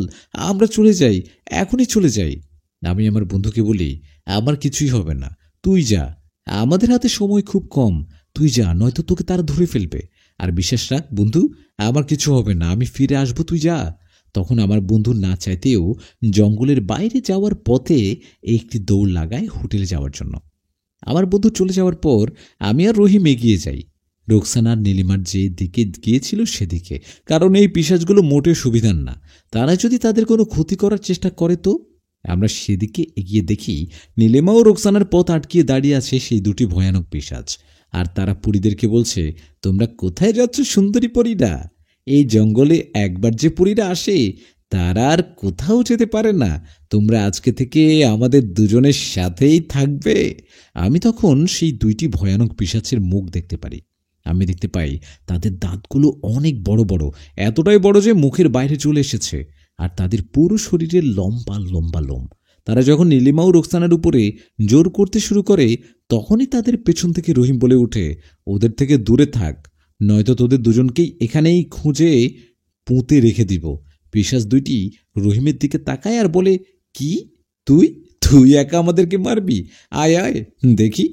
আমরা চলে যাই, এখনই চলে যাই। আমি আমার বন্ধুকে বলি, আমার কিছুই হবে না, তুই যা, আমাদের হাতে সময় খুব কম, তুই যা, নয়তো তোকে তারা ধরে ফেলবে। আর বিশ্বাস রাখ বন্ধু, আমার কিছু হবে না, আমি ফিরে আসবো, তুই যা। তখন আমার বন্ধু না চাইতেও জঙ্গলের বাইরে যাওয়ার পথে একটি দৌড় লাগায় হোটেলে যাওয়ার জন্য। আমার বন্ধু চলে যাওয়ার পর আমি আর রহিম এগিয়ে যাই রোকসানা আর নীলিমার যে দিকে গিয়েছিল সেদিকে, কারণ এই পিশাচগুলো মোটেও সুবিধার না। তারা যদি তাদের কোনো ক্ষতি করার চেষ্টা করে তো। আমরা সেদিকে এগিয়ে দেখি নীলিমা ও রোকসানার পথ আটকিয়ে দাঁড়িয়ে আছে সেই দুটি ভয়ানক পিশাচ, আর তারা পরীদেরকে বলছে, তোমরা কোথায় যাচ্ছ সুন্দরী পরীরা? এই জঙ্গলে একবার যে পরীরা আসে তারা আর কোথাও যেতে পারে না, তোমরা আজকে থেকে আমাদের দুজনের সাথেই থাকবে। আমি তখন সেই দুইটি ভয়ানক পিশাচের মুখ দেখতে পারি। আমি দেখতে পাই তাদের দাঁতগুলো অনেক বড় বড়, এতটাই বড় যে মুখের বাইরে চলে এসেছে, আর তাদের পুরো শরীরে লম্বা লম্বা লোম। তারা যখন নীলিমা ও রোকসানার উপরে জোর করতে শুরু করে, তখনই তাদের পেছন থেকে রহিম বলে ওঠে, ওদের থেকে দূরে থাক, নয়তো তোদের দুজনকেই এখানেই খুঁজে পুঁতে রেখে দিব। পিশাচ দুইটি রহিমের দিকে তাকায় আর বলে, কি তুই তুই একা আমাদেরকে মারবি? আয় আয়, দেখি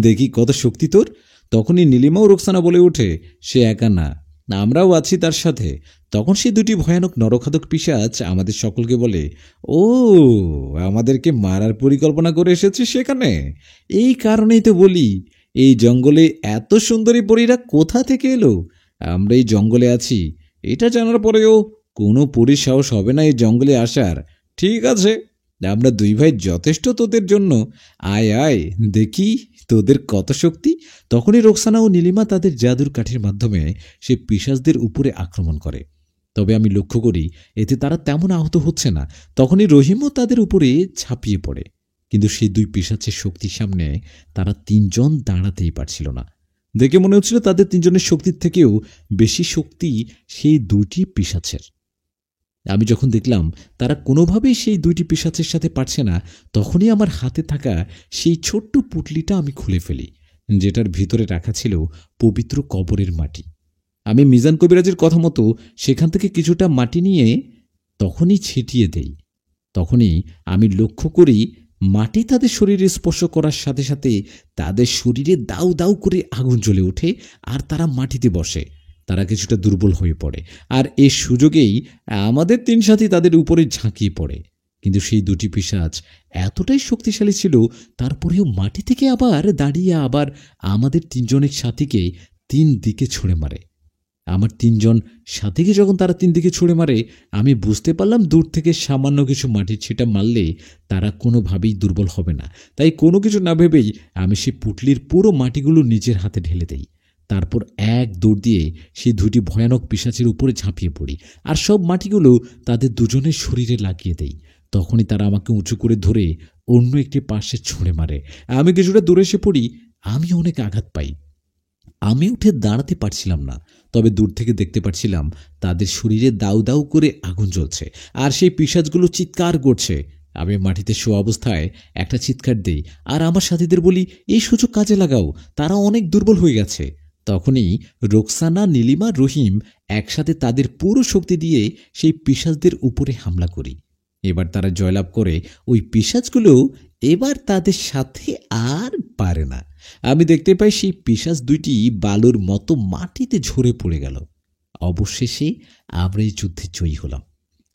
দেখি কত শক্তি তোর। তখনই নীলিমা ও রোকসানা বলে ওঠে, সে একা না, আমরাও আছি তার সাথে। তখন সে দুটি ভয়ানক নরখাদক পিশাচ আমাদের সকলকে বলে, ও, আমাদেরকে মারার পরিকল্পনা করে এসেছে সেখানে। এই কারণেই তো বলি, এই জঙ্গলে এত সুন্দরী পরীরা কোথা থেকে এলো? আমরা এই জঙ্গলে আছি এটা জানার পরেও কোনো পরীর সাহস হবে না এই জঙ্গলে আসার। ঠিক আছে, আমরা দুই ভাই যথেষ্ট তোদের জন্য, আয় আয় দেখি তোদের কত শক্তি। তখনই রোকসানা ও নীলিমা তাদের জাদুর কাঠির মাধ্যমে সে পিশাচদের উপরে আক্রমণ করে। তবে আমি লক্ষ্য করি এতে তারা তেমন আহত হচ্ছে না। তখনই রহিমও তাদের উপরে ঝাঁপিয়ে পড়ে, কিন্তু সেই দুই পিশাচের শক্তির সামনে তারা তিনজন দাঁড়াতেই পারছিল না। দেখে মনে হচ্ছিল তাদের তিনজনের শক্তির থেকেও বেশি শক্তি সেই দুইটি পিশাচের। আমি যখন দেখলাম তারা কোনোভাবেই সেই দুইটি পিশাচের সাথে পারছে না, তখনই আমার হাতে থাকা সেই ছোট্ট পুটলিটা আমি খুলে ফেলি, যেটার ভিতরে রাখা ছিল পবিত্র কবরের মাটি। আমি মিজান কবিরাজের কথা মতো সেখান থেকে কিছুটা মাটি নিয়ে তখনই ছিটিয়ে দেই। তখনই আমি লক্ষ্য করি মাটি তাদের শরীরে স্পর্শ করার সাথে সাথে তাদের শরীরে দাউ দাউ করে আগুন জ্বলে ওঠে, আর তারা মাটিতে বসে। তারা কিছুটা দুর্বল হয়ে পড়ে, আর এর সুযোগেই আমাদের তিন সাথী তাদের উপরে ঝাঁকিয়ে পড়ে। কিন্তু সেই দুটি পিশাচ এতটাই শক্তিশালী ছিল, তারপরেও মাটি থেকে আবার দাঁড়িয়ে আবার আমাদের তিনজনের সাথীকে তিন দিকে ছুঁড়ে মারে। আমার তিনজন সাথীকে যখন তারা তিন দিকে ছুঁড়ে মারে, আমি বুঝতে পারলাম দূর থেকে সামান্য কিছু মাটির ছিটা মারলে তারা কোনোভাবেই দুর্বল হবে না। তাই কোনো কিছু না ভেবেই আমি সেই পুটলির পুরো মাটিগুলো নিজের হাতে ঢেলে দেই। তারপর এক দৌড় দিয়ে সেই দুটি ভয়ানক পিশাচের উপরে ঝাঁপিয়ে পড়ি, আর সব মাটিগুলো তাদের দুজনের শরীরে লাগিয়ে দেই। তখনই তারা আমাকে উঁচু করে ধরে অন্য একটি পাশে ছুঁড়ে মারে। আমি কিছুটা দূরে এসে পড়ি, আমি অনেক আঘাত পাই। আমি উঠে দাঁড়াতে পারছিলাম না, তবে দূর থেকে দেখতে পাচ্ছিলাম তাদের শরীরে দাউ দাউ করে আগুন জ্বলছে আর সেই পিশাচগুলো চিৎকার করছে। আমি মাটিতে শোয়া অবস্থায় একটা চিৎকার দেই আর আমার সাথীদের বলি, এই সুযোগ কাজে লাগাও, তারা অনেক দুর্বল হয়ে গেছে। তখনই রোকসানা, নীলিমা, রহিম একসাথে তাদের পুরো শক্তি দিয়ে সেই পিশাচদের উপরে হামলা করি। এবার তারা জয়লাভ করে ওই পিশাচগুলো এবার তাদের সাথে আর পারে না। আমি দেখতে পাই সেই পিশাচ দুইটি বালুর মতো মাটিতে ঝরে পড়ে গেল। অবশেষে আমরা এই যুদ্ধে জয়ী হলাম।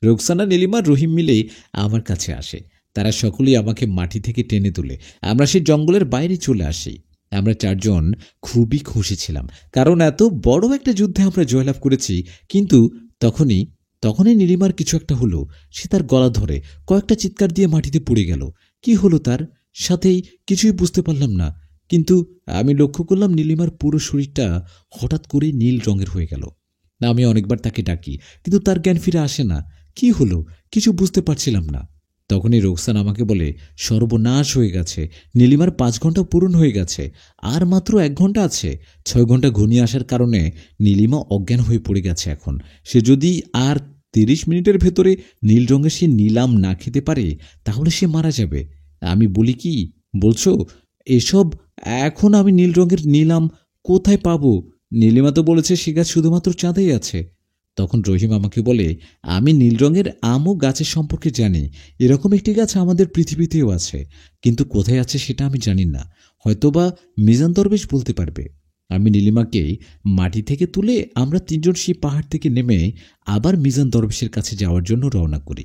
রোকসানা, নীলিমা, রহিম মিলে আমার কাছে আসে। তারা সকলেই আমাকে মাটি থেকে টেনে তুলে আমরা সেই জঙ্গলের বাইরে চলে আসি। আমরা চারজন খুবই খুশি ছিলাম, কারণ এত বড় একটা যুদ্ধে আমরা জয়লাভ করেছি। কিন্তু তখনই তখনই নীলিমার কিছু একটা হলো। সে তার গলা ধরে কয়েকটা চিৎকার দিয়ে মাটিতে পড়ে গেল। কি হলো তার সাথেই কিছুই বুঝতে পারলাম না, কিন্তু আমি লক্ষ্য করলাম নীলিমার পুরো শরীরটা হঠাৎ করে নীল রঙের হয়ে গেল। আমি অনেকবার তাকে ডাকি, কিন্তু তার জ্ঞান ফিরে আসে না। কি হলো কিছু বুঝতে পারছিলাম না। তখনই রোকসান আমাকে বলে, সর্বনাশ হয়ে গেছে, নীলিমার 5 ঘন্টা পূরণ হয়ে গেছে, আর মাত্র 1 ঘন্টা আছে। 6 ঘন্টা ঘনিয়ে আসার কারণে নীলিমা অজ্ঞান হয়ে পড়ে গেছে। এখন সে যদি আর 30 মিনিটের ভেতরে নীল রঙের সে নিলাম না খেতে পারে তাহলে সে মারা যাবে। আমি বলি, কি বলছো এসব? এখন আমি নীল রঙের নিলাম কোথায় পাবো? নীলিমা তো বলেছে সে গাছ শুধুমাত্র চাঁদেই আছে। তখন রহিম আমাকে বলে, আমি নীল রঙের আমও গাছের সম্পর্কে জানি। এরকম একটি গাছ আমাদের পৃথিবীতেও আছে, কিন্তু কোথায় আছে সেটা আমি জানি না। হয়তোবা মিজান দরবেশ বলতে পারবে। আমি নীলিমাকে মাটি থেকে তুলে আমরা 3 জন সেই পাহাড় থেকে নেমে আবার মিজান দরবেশের কাছে যাওয়ার জন্য রওনা করি।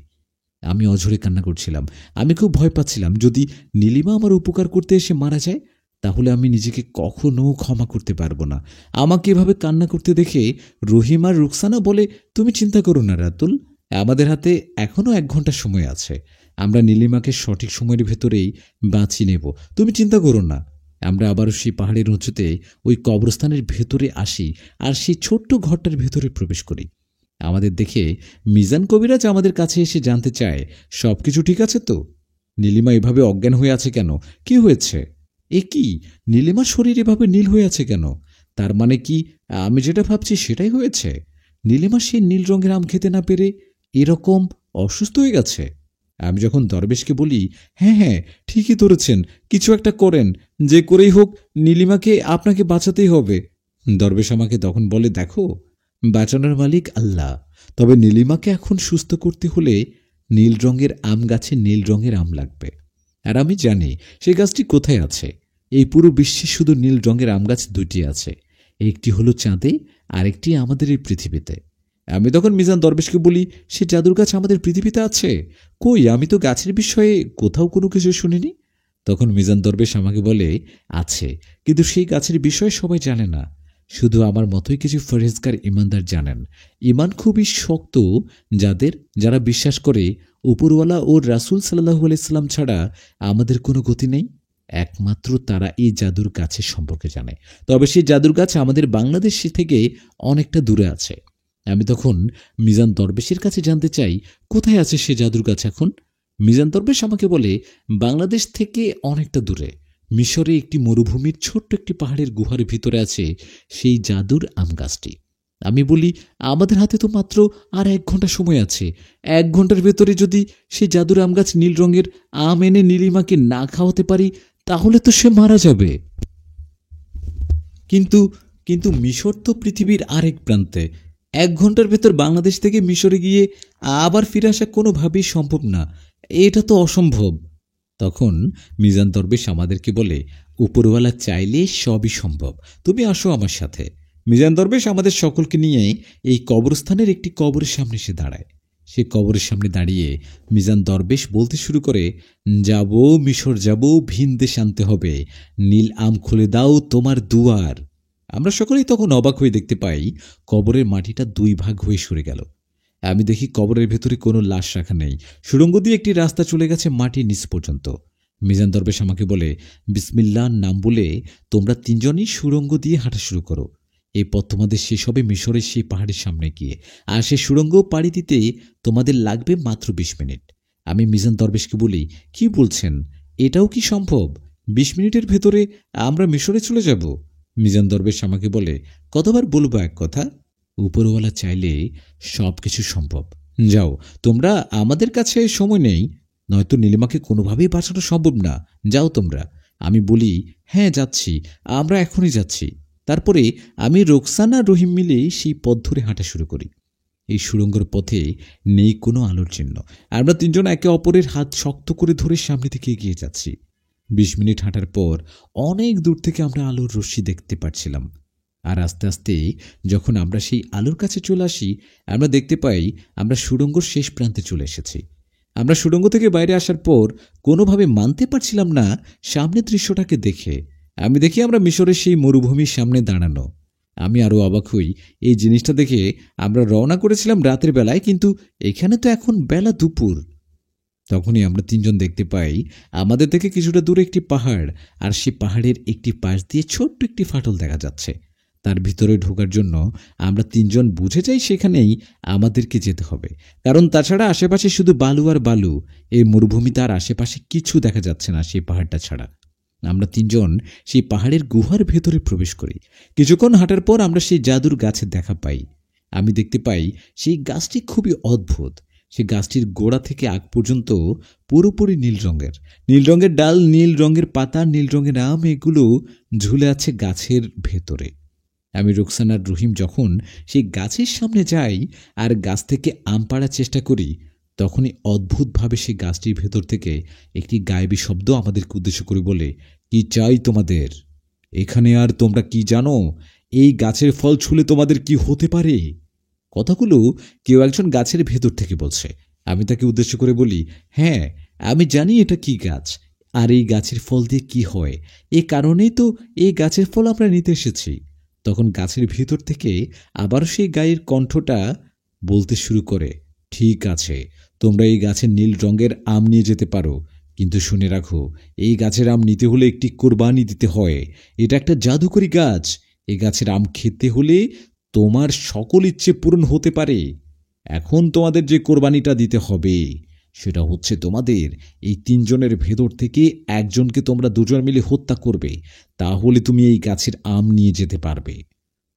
আমি অঝরে কান্না করছিলাম। আমি খুব ভয় পাচ্ছিলাম, যদি নীলিমা আমার উপকার করতে এসে মারা যায় তাহলে আমি নিজেকে কখনো ক্ষমা করতে পারবো না। আমাকে এভাবে কান্না করতে দেখে রহিম আর রুকসানা বলে, তুমি চিন্তা করো না রাতুল, আমাদের হাতে এখনো 1 ঘন্টা সময় আছে। আমরা নীলিমাকে সঠিক সময়ের ভেতরেই বাঁচিয়ে নেব, তুমি চিন্তা করো না। আমরা আবারও সেই পাহাড়ের উঁচুতে ওই কবরস্থানের ভেতরে আসি আর সেই ছোট্ট ঘরটার ভেতরে প্রবেশ করি। আমাদের দেখে মিজান কবিরাজ আমাদের কাছে এসে জানতে চায়, সবকিছু ঠিক আছে তো? নীলিমা এভাবে অজ্ঞান হয়ে আছে কেন? কি হয়েছে? এ কি, নীলিমার শরীর এভাবে নীল হয়ে আছে কেন? তার মানে কি আমি যেটা ভাবছি সেটাই হয়েছে? নীলিমা সেই নীল রঙের আম খেতে না পেরে এরকম অসুস্থ হয়ে গেছে? আমি যখন দরবেশকে বলি, হ্যাঁ হ্যাঁ ঠিকই ধরেছেন, কিছু একটা করেন, যে করেই হোক নীলিমাকে আপনাকে বাঁচাতেই হবে। দরবেশ আমাকে তখন বলে, দেখো, বাঁচানোর মালিক আল্লাহ, তবে নীলিমাকে এখন সুস্থ করতে হলে নীল রঙের আম গাছে নীল রঙের আম লাগবে। আর আমি জানি সেই গাছটি কোথায় আছে। এই পুরো বিশ্বে শুধু নীল রঙের আম গাছ 2টি আছে, একটি হলো চাঁদে আর একটি আমাদের এই পৃথিবীতে। আমি তখন মিজান দরবেশকে বলি, সে জাদুর গাছ আমাদের পৃথিবীতে আছে? কই, আমি তো গাছের বিষয়ে কোথাও কোনো কিছু শুনিনি। তখন মিজান দরবেশ আমাকে বলে, আছে, কিন্তু সেই গাছের বিষয়ে সবাই জানে না। শুধু আমার মতোই কিছু ফরেজগার ইমানদার জানেন। ইমান খুবই শক্ত, যারা বিশ্বাস করে উপরওয়ালা ও রাসূল সাল্লাল্লাহু আলাইহি সাল্লাম ছাড়া আমাদের কোনো গতি নেই, একমাত্র তারা এই জাদুর গাছের সম্পর্কে জানে। তবে সেই জাদুর গাছ আমাদের বাংলাদেশ থেকে অনেকটা দূরে আছে। আমি তখন মিজান দরবেশের কাছে জানতে চাই, কোথায় আছে সে জাদুর গাছ এখন? মিজান দরবেশ আমাকে বলে, বাংলাদেশ থেকে অনেকটা দূরে মিশরে একটি মরুভূমির ছোট্ট একটি পাহাড়ের গুহার ভিতরে আছে সেই জাদুর আম গাছটি। আমি বলি, আমাদের হাতে তো মাত্র আর 1 ঘন্টা সময় আছে। 1 ঘন্টার ভেতরে যদি সেই জাদুর আম গাছ নীল রঙের আম এনে নীলিমাকে না খাওয়াতে পারি তাহলে তো সে মারা যাবে। কিন্তু কিন্তু মিশর তো পৃথিবীর আরেক প্রান্তে। 1 ঘন্টার ভেতর বাংলাদেশ থেকে মিশরে গিয়ে আবার ফিরে আসা কোনোভাবেই সম্ভব না, এটা তো অসম্ভব। তখন মিজান দরবেশ আমাদেরকে বলে, উপরওয়ালা চাইলে সবই সম্ভব, তুমি আসো আমার সাথে। মিজান দরবেশ আমাদের সকলকে নিয়ে এই কবরস্থানের একটি কবরের সামনে এসে দাঁড়ায়। সে কবরের সামনে দাঁড়িয়ে মিজান দরবেশ বলতে শুরু করে, যাব মিশর যাব, ভিন দেশ আনতে হবে, নীল আম খুলে দাও তোমার দুয়ার। আমরা সকলেই তখন অবাক হয়ে দেখতে পাই কবরের মাটিটা 2 ভাগ হয়ে সরে গেল। আমি দেখি কবরের ভেতরে কোনো লাশ রাখা নেই, সুড়ঙ্গ দিয়ে একটি রাস্তা চলে গেছে মাটির নিচ পর্যন্ত। মিজান দরবেশ আমাকে বলে, বিসমিল্লাহর নাম বলে তোমরা 3 জনই সুড়ঙ্গ দিয়ে হাঁটা শুরু করো। এই পথ তোমাদের শেষ হবে মিশরের সেই পাহাড়ের সামনে গিয়ে, আর সেই সুড়ঙ্গ পাড়ি দিতে তোমাদের লাগবে মাত্র 20 মিনিট। আমি মিজান দরবেশকে বলি, কি বলছেন, এটাও কি সম্ভব? 20 মিনিটের ভেতরে আমরা মিশরে চলে যাব? মিজান দরবেশ আমাকে বলে, কতবার বলবো এক কথা? উপরওয়ালা চাইলে সব কিছু সম্ভব। যাও তোমরা, আমাদের কাছে সময় নেই, নয়তো নীলিমাকে কোনোভাবেই বাঁচানো সম্ভব না। যাও তোমরা। আমি বলি, হ্যাঁ যাচ্ছি, আমরা এখনই যাচ্ছি। তারপরে আমি, রোকসানা আর রহিম মিলে সেই পথ ধরে হাঁটা শুরু করি। এই সুড়ঙ্গের পথে নেই কোনো আলোর চিহ্ন। আমরা তিনজন একে অপরের হাত শক্ত করে ধরে সামনে থেকে এগিয়ে যাচ্ছি। 20 মিনিট হাঁটার পর অনেক দূর থেকে আমরা আলোর রশ্মি দেখতে পাচ্ছিলাম। আর আস্তে আস্তে যখন আমরা সেই আলোর কাছে চলে আসি, আমরা দেখতে পাই আমরা সুড়ঙ্গর শেষ প্রান্তে চলে এসেছি। আমরা সুড়ঙ্গ থেকে বাইরে আসার পর কোনোভাবে মানতে পারছিলাম না সামনের দৃশ্যটাকে দেখে। আমি দেখি আমরা মিশরের সেই মরুভূমির সামনে দাঁড়ানো। আমি আরও অবাক হই এই জিনিসটা দেখে। আমরা রওনা করেছিলাম রাতের বেলায়, কিন্তু এখানে তো এখন বেলা দুপুর। তখনই আমরা তিনজন দেখতে পাই আমাদের থেকে কিছুটা দূরে একটি পাহাড়, আর সেই পাহাড়ের একটি পাশ দিয়ে ছোট্ট একটি ফাটল দেখা যাচ্ছে। তার ভিতরে ঢোকার জন্য আমরা তিনজন বুঝে যাই সেখানেই আমাদেরকে যেতে হবে, কারণ তাছাড়া আশেপাশে শুধু বালু আর বালু। এই মরুভূমি, তার আশেপাশে কিছু দেখা যাচ্ছে না সেই পাহাড়টা ছাড়া। আমরা তিনজন সেই পাহাড়ের গুহার ভেতরে প্রবেশ করি। কিছুক্ষণ হাঁটার পর আমরা সেই জাদুর গাছের দেখা পাই। আমি দেখতে পাই সেই গাছটি খুবই অদ্ভুত। সেই গাছটির গোড়া থেকে আগ পর্যন্ত পুরোপুরি নীল রঙের। নীল রঙের ডাল, নীল রঙের পাতা, নীল রঙের আম, এগুলো ঝুলে আছে গাছের ভেতরে। আমি, রোকসানার রহিম যখন সেই গাছের সামনে যাই আর গাছ থেকে আম পাড়ার চেষ্টা করি, তখনই অদ্ভুতভাবে সেই গাছটির ভেতর থেকে একটি গায়েবী শব্দ আমাদেরকে উদ্দেশ্য করে বলে, কি চাই তোমাদের এখানে? আর তোমরা কি জানো এই গাছের ফল ছুলে তোমাদের কি হতে পারে? কথাগুলো কেউ একজন গাছের ভেতর থেকে বলছে। আমি তাকে উদ্দেশ্য করে বলি, হ্যাঁ আমি জানি এটা কি গাছ, আর এই গাছের ফল দিয়ে কি হয়, এই কারণেই তো এই গাছের ফল আমরা নিতে এসেছি। তখন গাছের ভিতর থেকে আবার সেই গায়ের কণ্ঠটা বলতে শুরু করে, ঠিক আছে, তোমরা এই গাছের নীল রঙের আম নিয়ে যেতে পারো, কিন্তু শুনে রাখো, এই গাছের আম নিতে হলে একটি কোরবানি দিতে হয়। এটা একটা জাদুকরী গাছ। এই গাছের আম খেতে হলে তোমার সকল ইচ্ছে পূরণ হতে পারে। এখন তোমাদের যে কোরবানিটা দিতে হবে সেটা হচ্ছে তোমাদের এই তিনজনের ভেতর থেকে একজনকে তোমরা দুজন মিলে হত্যা করবে, তাহলে তুমি এই গাছের আম নিয়ে যেতে পারবে।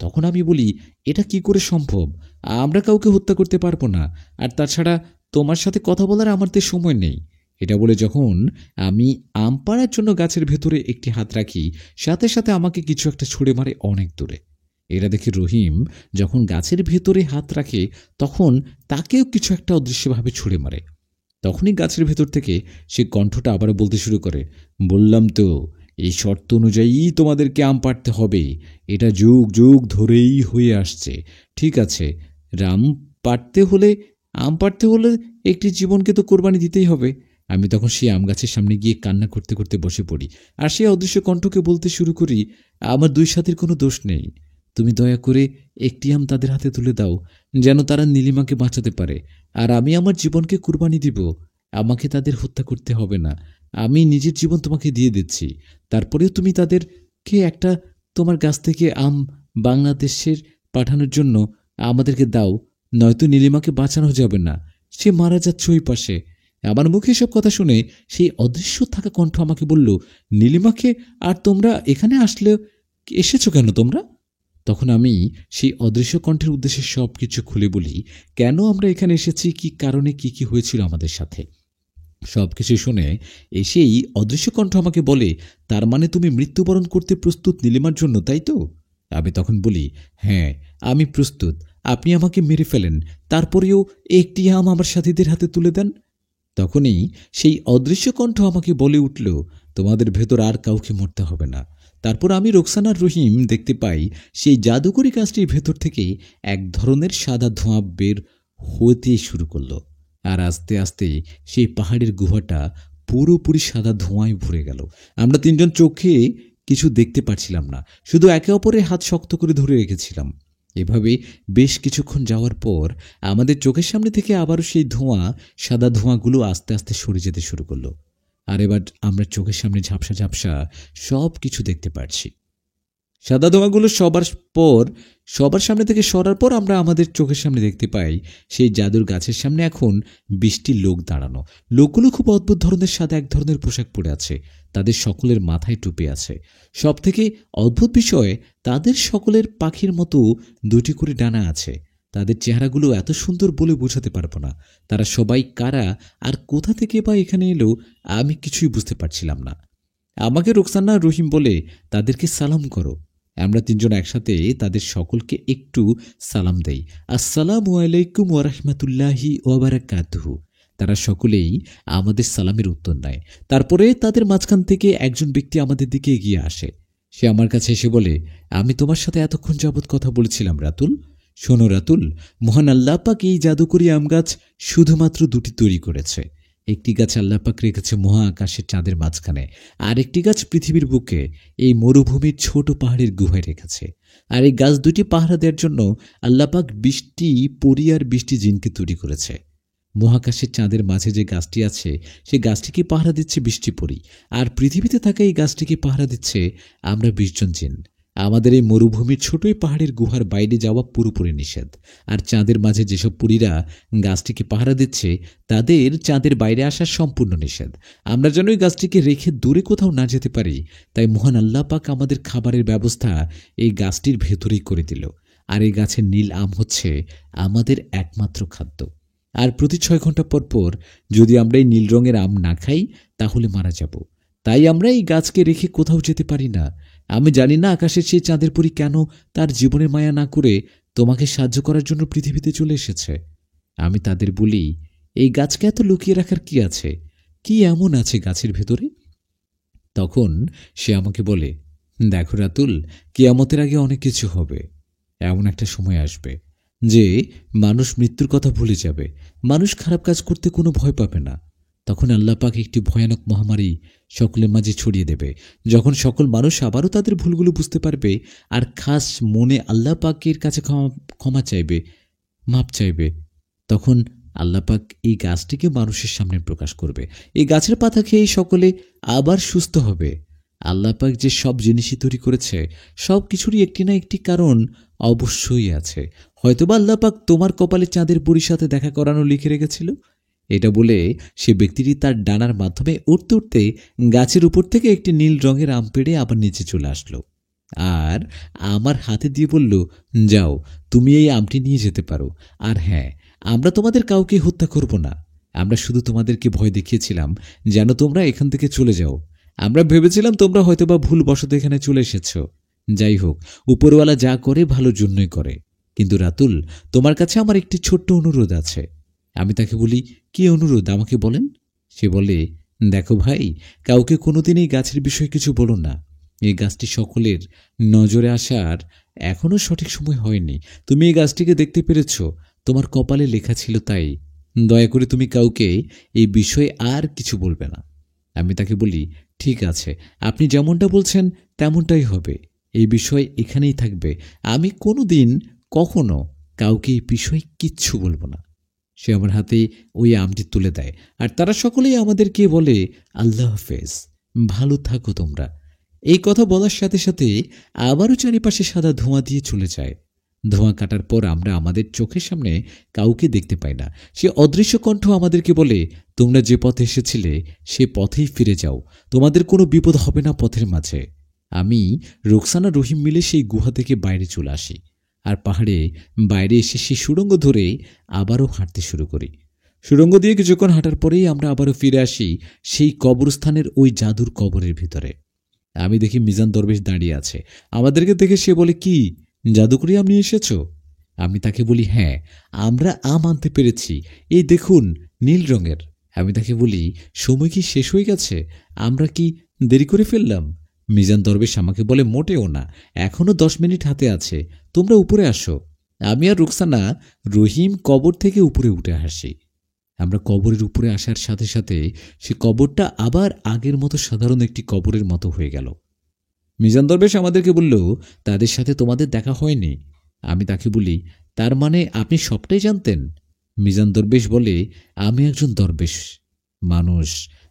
তখন আমি বলি, এটা কি করে সম্ভব? আমরা কাউকে হত্যা করতে পারবো না, আর তাছাড়া তোমার সাথে কথা বলার আমাদের সময় নেই। এটা বলে যখন আমি আম পাড়ার জন্য গাছের ভেতরে একটি হাত রাখি, সাথে সাথে আমাকে কিছু একটা ছুঁড়ে মারে অনেক দূরে। এরা দেখে রহিম যখন গাছের ভেতরে হাত রাখে, তখন তাকেও কিছু একটা অদৃশ্যভাবে ছুঁড়ে মারে। তখনই গাছের ভেতর থেকে সে কণ্ঠটা আবারও বলতে শুরু করে, বললাম তো, এই শর্ত অনুযায়ী তোমাদেরকে আম পাড়তে হবে। এটা যুগ যুগ ধরেই হয়ে আসছে। ঠিক আছে, রাম পাড়তে হলে, আম পাড়তে হলে একটি জীবনকে তো কোরবানি দিতেই হবে। আমি তখন সেই আম গাছের সামনে গিয়ে কান্না করতে করতে বসে পড়ি, আর সেই অদৃশ্য কণ্ঠকে বলতে শুরু করি, আমার দুই সাথীর কোনো দোষ নেই। তুমি দয়া করে একটি আম তাদের হাতে তুলে দাও, যেন তারা নীলিমাকে বাঁচাতে পারে, আর আমি আমার জীবনকে কুরবানি দিব। আমাকে তাদের হত্যা করতে হবে না, আমি নিজের জীবন তোমাকে দিয়ে দিচ্ছি। তারপরেও তুমি তাদেরকে একটা, তোমার গাছ থেকে আম বাংলাদেশের পাঠানোর জন্য আমাদেরকে দাও, নয়তো নীলিমাকে বাঁচানো যাবে না, সে মারা যাচ্ছে ওই পাশে। আমার মুখে সব কথা শুনে সেই অদৃশ্য থাকা কণ্ঠ আমাকে বলল, নীলিমাকে? আর তোমরা এখানে এসেছো কেন তোমরা? তখন আমি সেই অদৃশ্য কণ্ঠের উদ্দেশ্যে সব কিছু খুলে বলি, কেন আমরা এখানে এসেছি, কি কারণে, কি কি হয়েছিল আমাদের সাথে। সব কিছু শুনে এসেই অদৃশ্য কণ্ঠ আমাকে বলে, তার মানে তুমি মৃত্যুবরণ করতে প্রস্তুত নীলিমার জন্য, তাই তো? আমি তখন বলি, হ্যাঁ আমি প্রস্তুত, আপনি আমাকে মেরে ফেলেন, তারপরেও একটি আম আমার সাথীদের হাতে তুলে দেন। তখনই সেই অদৃশ্য কণ্ঠ আমাকে বলে উঠল, তোমাদের ভেতর আর কাউকে মরতে হবে না। তারপর আমি, রোকসানার রহিম দেখতে পাই সেই জাদুকরী গাছটির ভেতর থেকে এক ধরনের সাদা ধোঁয়া বের হতে শুরু করলো, আর আস্তে আস্তে সেই পাহাড়ের গুহাটা পুরোপুরি সাদা ধোঁয়ায় ভরে গেল। আমরা তিনজন চোখে কিছু দেখতে পাচ্ছিলাম না, শুধু একে অপরের হাত শক্ত করে ধরে রেখেছিলাম। এভাবে বেশ কিছুক্ষণ যাওয়ার পর আমাদের চোখের সামনে থেকে আবারও সেই ধোঁয়া, সাদা ধোঁয়াগুলো আস্তে আস্তে সরে যেতে শুরু করলো, আর এবার আমরা চোখের সামনে ঝাপসা ঝাপসা সব কিছু দেখতে পাচ্ছি। সাদা ধোঁয়াগুলো সবার সামনে থেকে সরার পর আমরা আমাদের চোখের সামনে দেখতে পাই সেই জাদুর গাছের সামনে এখন 20টি লোক দাঁড়ানো। লোকগুলো খুব অদ্ভুত ধরনের সাদা এক ধরনের পোশাক পরে আছে, তাদের সকলের মাথায় টুপি আছে। সব থেকে অদ্ভুত বিষয়, তাদের সকলের পাখির মতো 2টি করে ডানা আছে। তাদের চেহারাগুলো এত সুন্দর বলে বোঝাতে পারবো না। তারা সবাই কারা আর কোথা থেকে বা এখানে এলো আমি কিছুই বুঝতে পারছিলাম না। আমাকে রোকসানা রহিম বলে তাদেরকে সালাম করো। আমরা 3 জন একসাথে তাদের সকলকে একটু সালাম দেই, আসসালামু আলাইকুম ওয়া রাহমাতুল্লাহি ওয়া বারাকাতুহু। তারা সকলেই আমাদের সালামের উত্তর দেয়। তারপরে তাদের মাঝখান থেকে একজন ব্যক্তি আমাদের দিকে এগিয়ে আসে। সে আমার কাছে এসে বলে, আমি তোমার সাথে এতক্ষণ যাবৎ কথা বলেছিলাম রাতুল। শোনো রাতুল, মহান আল্লাহ পাক এই জাদুকরি আম গাছ শুধুমাত্র 2টি তৈরি করেছে। একটি গাছ আল্লাহ পাক রেখেছে মহা আকাশের চাঁদের মাঝখানে, আর একটি গাছ পৃথিবীর বুকে এই মরুভূমির ছোট পাহাড়ের গুহায় রেখেছে। আর এই গাছ 2টি পাহারা দেওয়ার জন্য আল্লাহ পাক 20টি পরী আর 20টি জিনকে তৈরি করেছে। মহাকাশের চাঁদের মাঝে যে গাছটি আছে সেই গাছটিকে পাহারা দিচ্ছে 20টি পরী, আর পৃথিবীতে থাকা এই গাছটিকে পাহারা দিচ্ছে আমরা 20 জন জিন। আমাদের এই মরুভূমির ছোটই পাহাড়ের গুহার বাইরে যাওয়া পুরোপুরি নিষেধ। আর চাঁদের মাঝে যেসব পরীরা গাছটিকে পাহারা দিচ্ছে তাদের চাঁদের বাইরে আসা সম্পূর্ণ নিষেধ। আমরা যেন এই গাছটিকে রেখে দূরে কোথাও না যেতে পারি, তাই মহান আল্লাহ পাক আমাদের খাবারের ব্যবস্থা এই গাছটির ভেতরেই করে দিল। আর এই গাছের নীল আম হচ্ছে আমাদের একমাত্র খাদ্য। আর প্রতি 6 ঘন্টা পর পর যদি আমরা এই নীল রঙের আম না খাই তাহলে মারা যাব। তাই আমরা এই গাছকে রেখে কোথাও যেতে পারি না। আমি জানি না আকাশের সেই চাঁদের পরী কেন তার জীবনের মায়া না করে তোমাকে সাহায্য করার জন্য পৃথিবীতে চলে এসেছে। আমি তাদের বলি, এই গাছকে এত লুকিয়ে রাখার কি আছে? কি এমন আছে গাছের ভেতরে? তখন সে আমাকে বলে, দেখো রাতুল, কিয়ামতের আগে অনেক কিছু হবে। এমন একটা সময় আসবে যে মানুষ মৃত্যুর কথা ভুলে যাবে, মানুষ খারাপ কাজ করতে কোনো ভয় পাবে না। তখন আল্লাহ পাক একটি ভয়ানক মহামারী সকলের মাঝে ছড়িয়ে দেবে, যখন সকল মানুষ আবারও তাদের ভুলগুলো বুঝতে পারবে আর খাস মনে আল্লাহ পাকের কাছে ক্ষমা চাইবে, মাপ চাইবে। তখন আল্লাহ পাক এই গাছটিকে মানুষের সামনে প্রকাশ করবে। এই গাছের পাতা খেয়ে সকলে আবার সুস্থ হবে। আল্লাহ পাক যে সব জিনিসই তৈরি করেছে সব কিছুরই একটি না একটি কারণ অবশ্যই আছে। হয়তোবা আল্লাহ পাক তোমার কপালে চাঁদের পরীর সাথে দেখা করানো লিখে রেখেছিল। এটা বলে সে ব্যক্তিটি তার ডানার মাধ্যমে উঠতে উঠতে গাছের উপর থেকে একটি নীল রঙের আম পেড়ে আবার নিচে চলে আসলো আর আমার হাতে দিয়ে বলল, যাও, তুমি এই আমটি নিয়ে যেতে পারো। আর হ্যাঁ, আমরা তোমাদের কাউকে হত্যা করব না। আমরা শুধু তোমাদেরকে ভয় দেখিয়েছিলাম যেন তোমরা এখান থেকে চলে যাও। আমরা ভেবেছিলাম তোমরা হয়তোবা ভুলবশত এখানে চলে এসেছ। যাই হোক, উপরওয়ালা যা করে ভালোর জন্যই করে। কিন্তু রাতুল, তোমার কাছে আমার একটি ছোট্ট অনুরোধ আছে। আমি তাকে বলি, কি অনুরোধ, আমাকে বলেন। সে বলে, দেখো ভাই, কাউকে কোনোদিন এই গাছের বিষয়ে কিছু বলো না। এই গাছটি সকলের নজরে আসার এখনো সঠিক সময় হয়নি। তুমি এই গাছটিকে দেখতে পেরেছ, তোমার কপালে লেখা ছিল তাই। দয়া করে তুমি কাউকে এই বিষয়ে আর কিছু বলবে না। আমি তাকে বলি, ঠিক আছে, আপনি যেমনটা বলছেন তেমনটাই হবে। এই বিষয় এখানেই থাকবে। আমি কোনোদিন কখনো কাউকে এই বিষয়ে কিচ্ছু বলবো না। সে আমার হাতে ওই আমটি তুলে দেয় আর তারা সকলেই আমাদেরকে বলে, আল্লাহ হাফেজ, ভালো থাকো তোমরা। এই কথা বলার সাথে সাথে আবারও চারিপাশে সাদা ধোঁয়া দিয়ে চলে যায়। ধোঁয়া কাটার পর আমরা আমাদের চোখের সামনে কাউকে দেখতে পাই না। সে অদৃশ্য কণ্ঠ আমাদেরকে বলে, তোমরা যে পথে এসেছিলে সে পথেই ফিরে যাও, তোমাদের কোনো বিপদ হবে না পথের মাঝে। আমি রোকসানা রহিম মিলে সেই গুহা থেকে বাইরে চলে আসি আর পাহাড়ে বাইরে এসে সেই সুড়ঙ্গ ধরে আবারও হাঁটতে শুরু করি। সুড়ঙ্গ দিয়ে কিছুক্ষণ হাঁটার পরেই আমরা আবারও ফিরে আসি সেই কবরস্থানের ওই জাদুর কবরের ভিতরে। আমি দেখি মিজান দরবেশ দাঁড়িয়ে আছে। আমাদেরকে দেখে সে বলে, কি জাদুকরি আম নিয়ে এসেছ? আমি তাকে বলি, হ্যাঁ, আমরা আম আনতে পেরেছি, এই দেখুন, নীল রঙের। আমি তাকে বলি, সময় কি শেষ হয়ে গেছে? আমরা কি দেরি করে ফেললাম? মিজান দরবেশ আমাকে বলে, মোটেও না, এখনো 10 মিনিট হাতে আছে, তোমরা উপরে আসো। আমি আর রুকসানা রহিম কবর থেকে উপরে উঠে আসি। আমরা কবরের উপরে আসার সাথে সাথে সে কবরটা আবার আগের মতো সাধারণ একটি কবরের মতো হয়ে গেল। মিজান দরবেশ আমাদেরকে বলল, তাদের সাথে তোমাদের দেখা হয়নি। আমি তাকে বলি, তার মানে আপনি সবটাই জানতেন? মিজান দরবেশ বলে, আমি একজন দরবেশ মানুষ,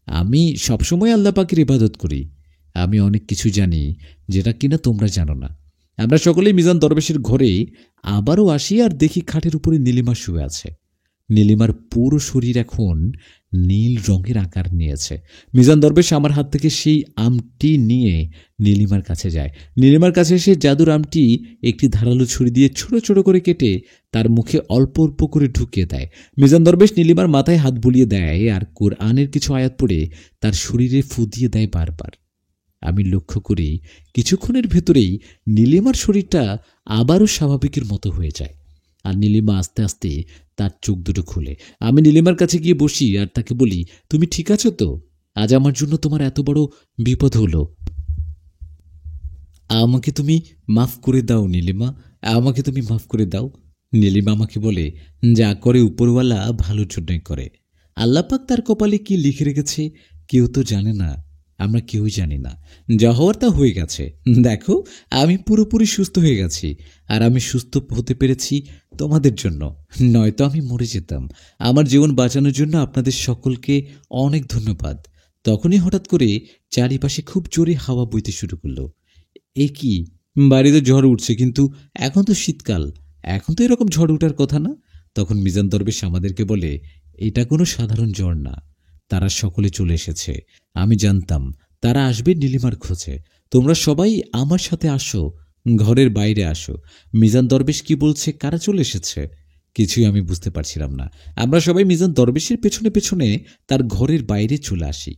আমি সবসময় আল্লাহ পাকের ইবাদত করি। আমি অনেক কিছু জানি যেটা কিনা তোমরা জানো না। আমরা সকলেই মিজান দরবেশের ঘরে আবারও আসি আর দেখি খাটের উপরে নীলিমা শুয়ে আছে। নীলিমার পুরো শরীর এখন নীল রঙের আকার নিয়েছে। মিজান দরবেশ আমার হাত থেকে সেই আমটি নিয়ে নীলিমার কাছে যায়। নীলিমার কাছে এসে জাদুর আমটি একটি ধারালো ছুরি দিয়ে ছোট ছোট করে কেটে তার মুখে অল্প অল্প করে ঢুকিয়ে দেয়। মিজান দরবেশ নীলিমার মাথায় হাত বুলিয়ে দেয় আর কোরআনের কিছু আয়াত পড়ে তার শরীরে ফু দিয়ে দেয় বারবার। আমি লক্ষ্য করি কিছুক্ষণের ভেতরেই নীলিমার শরীরটা আবারও স্বাভাবিকের মতো হয়ে যায় আর নীলিমা আস্তে আস্তে তার চোখ দুটো খুলে। আমি নীলিমার কাছে গিয়ে বসি আর তাকে বলি, তুমি ঠিক আছো তো? আজ আমার জন্য তোমার এত বড় বিপদ হলো, আমাকে তুমি মাফ করে দাও নীলিমা, আমাকে তুমি মাফ করে দাও। নীলিমা আমাকে বলে, যা করে উপরওয়ালা ভালোর জন্যই করে। আল্লাপাক তার কপালে কি লিখে রেখেছে কেউ তো জানে না, আমরা কেউই জানি না। যা হওয়ার তা হয়ে গেছে। দেখো, আমি পুরোপুরি সুস্থ হয়ে গেছি আর আমি সুস্থ হতে পেরেছি তোমাদের জন্য, নয়তো আমি মরে যেতাম। আমার জীবন বাঁচানোর জন্য আপনাদের সকলকে অনেক ধন্যবাদ। তখনই হঠাৎ করে চারিপাশে খুব জোরে হাওয়া বইতে শুরু করলো। এ কি, বাড়িতে ঝড় উঠছে, কিন্তু এখন তো শীতকাল, এখন তো এরকম ঝড় উঠার কথা না। তখন মিজান দরবেশ আমাদেরকে বলে, এটা কোনো সাধারণ ঝড় না, তারা সকলে চলে এসেছে। আমি জানতাম তারা আসবে নীলিমার খোঁজে। তোমরা সবাই আমার সাথে আসো, ঘরের বাইরে আসো। মিজান দরবেশ কি বলছে, কারা চলে এসেছে? কিছুই আমি বুঝতে পারছিলাম না। আমরা সবাই মিজান দরবেশের পেছনে পেছনে তার ঘরের বাইরে চলে আসি।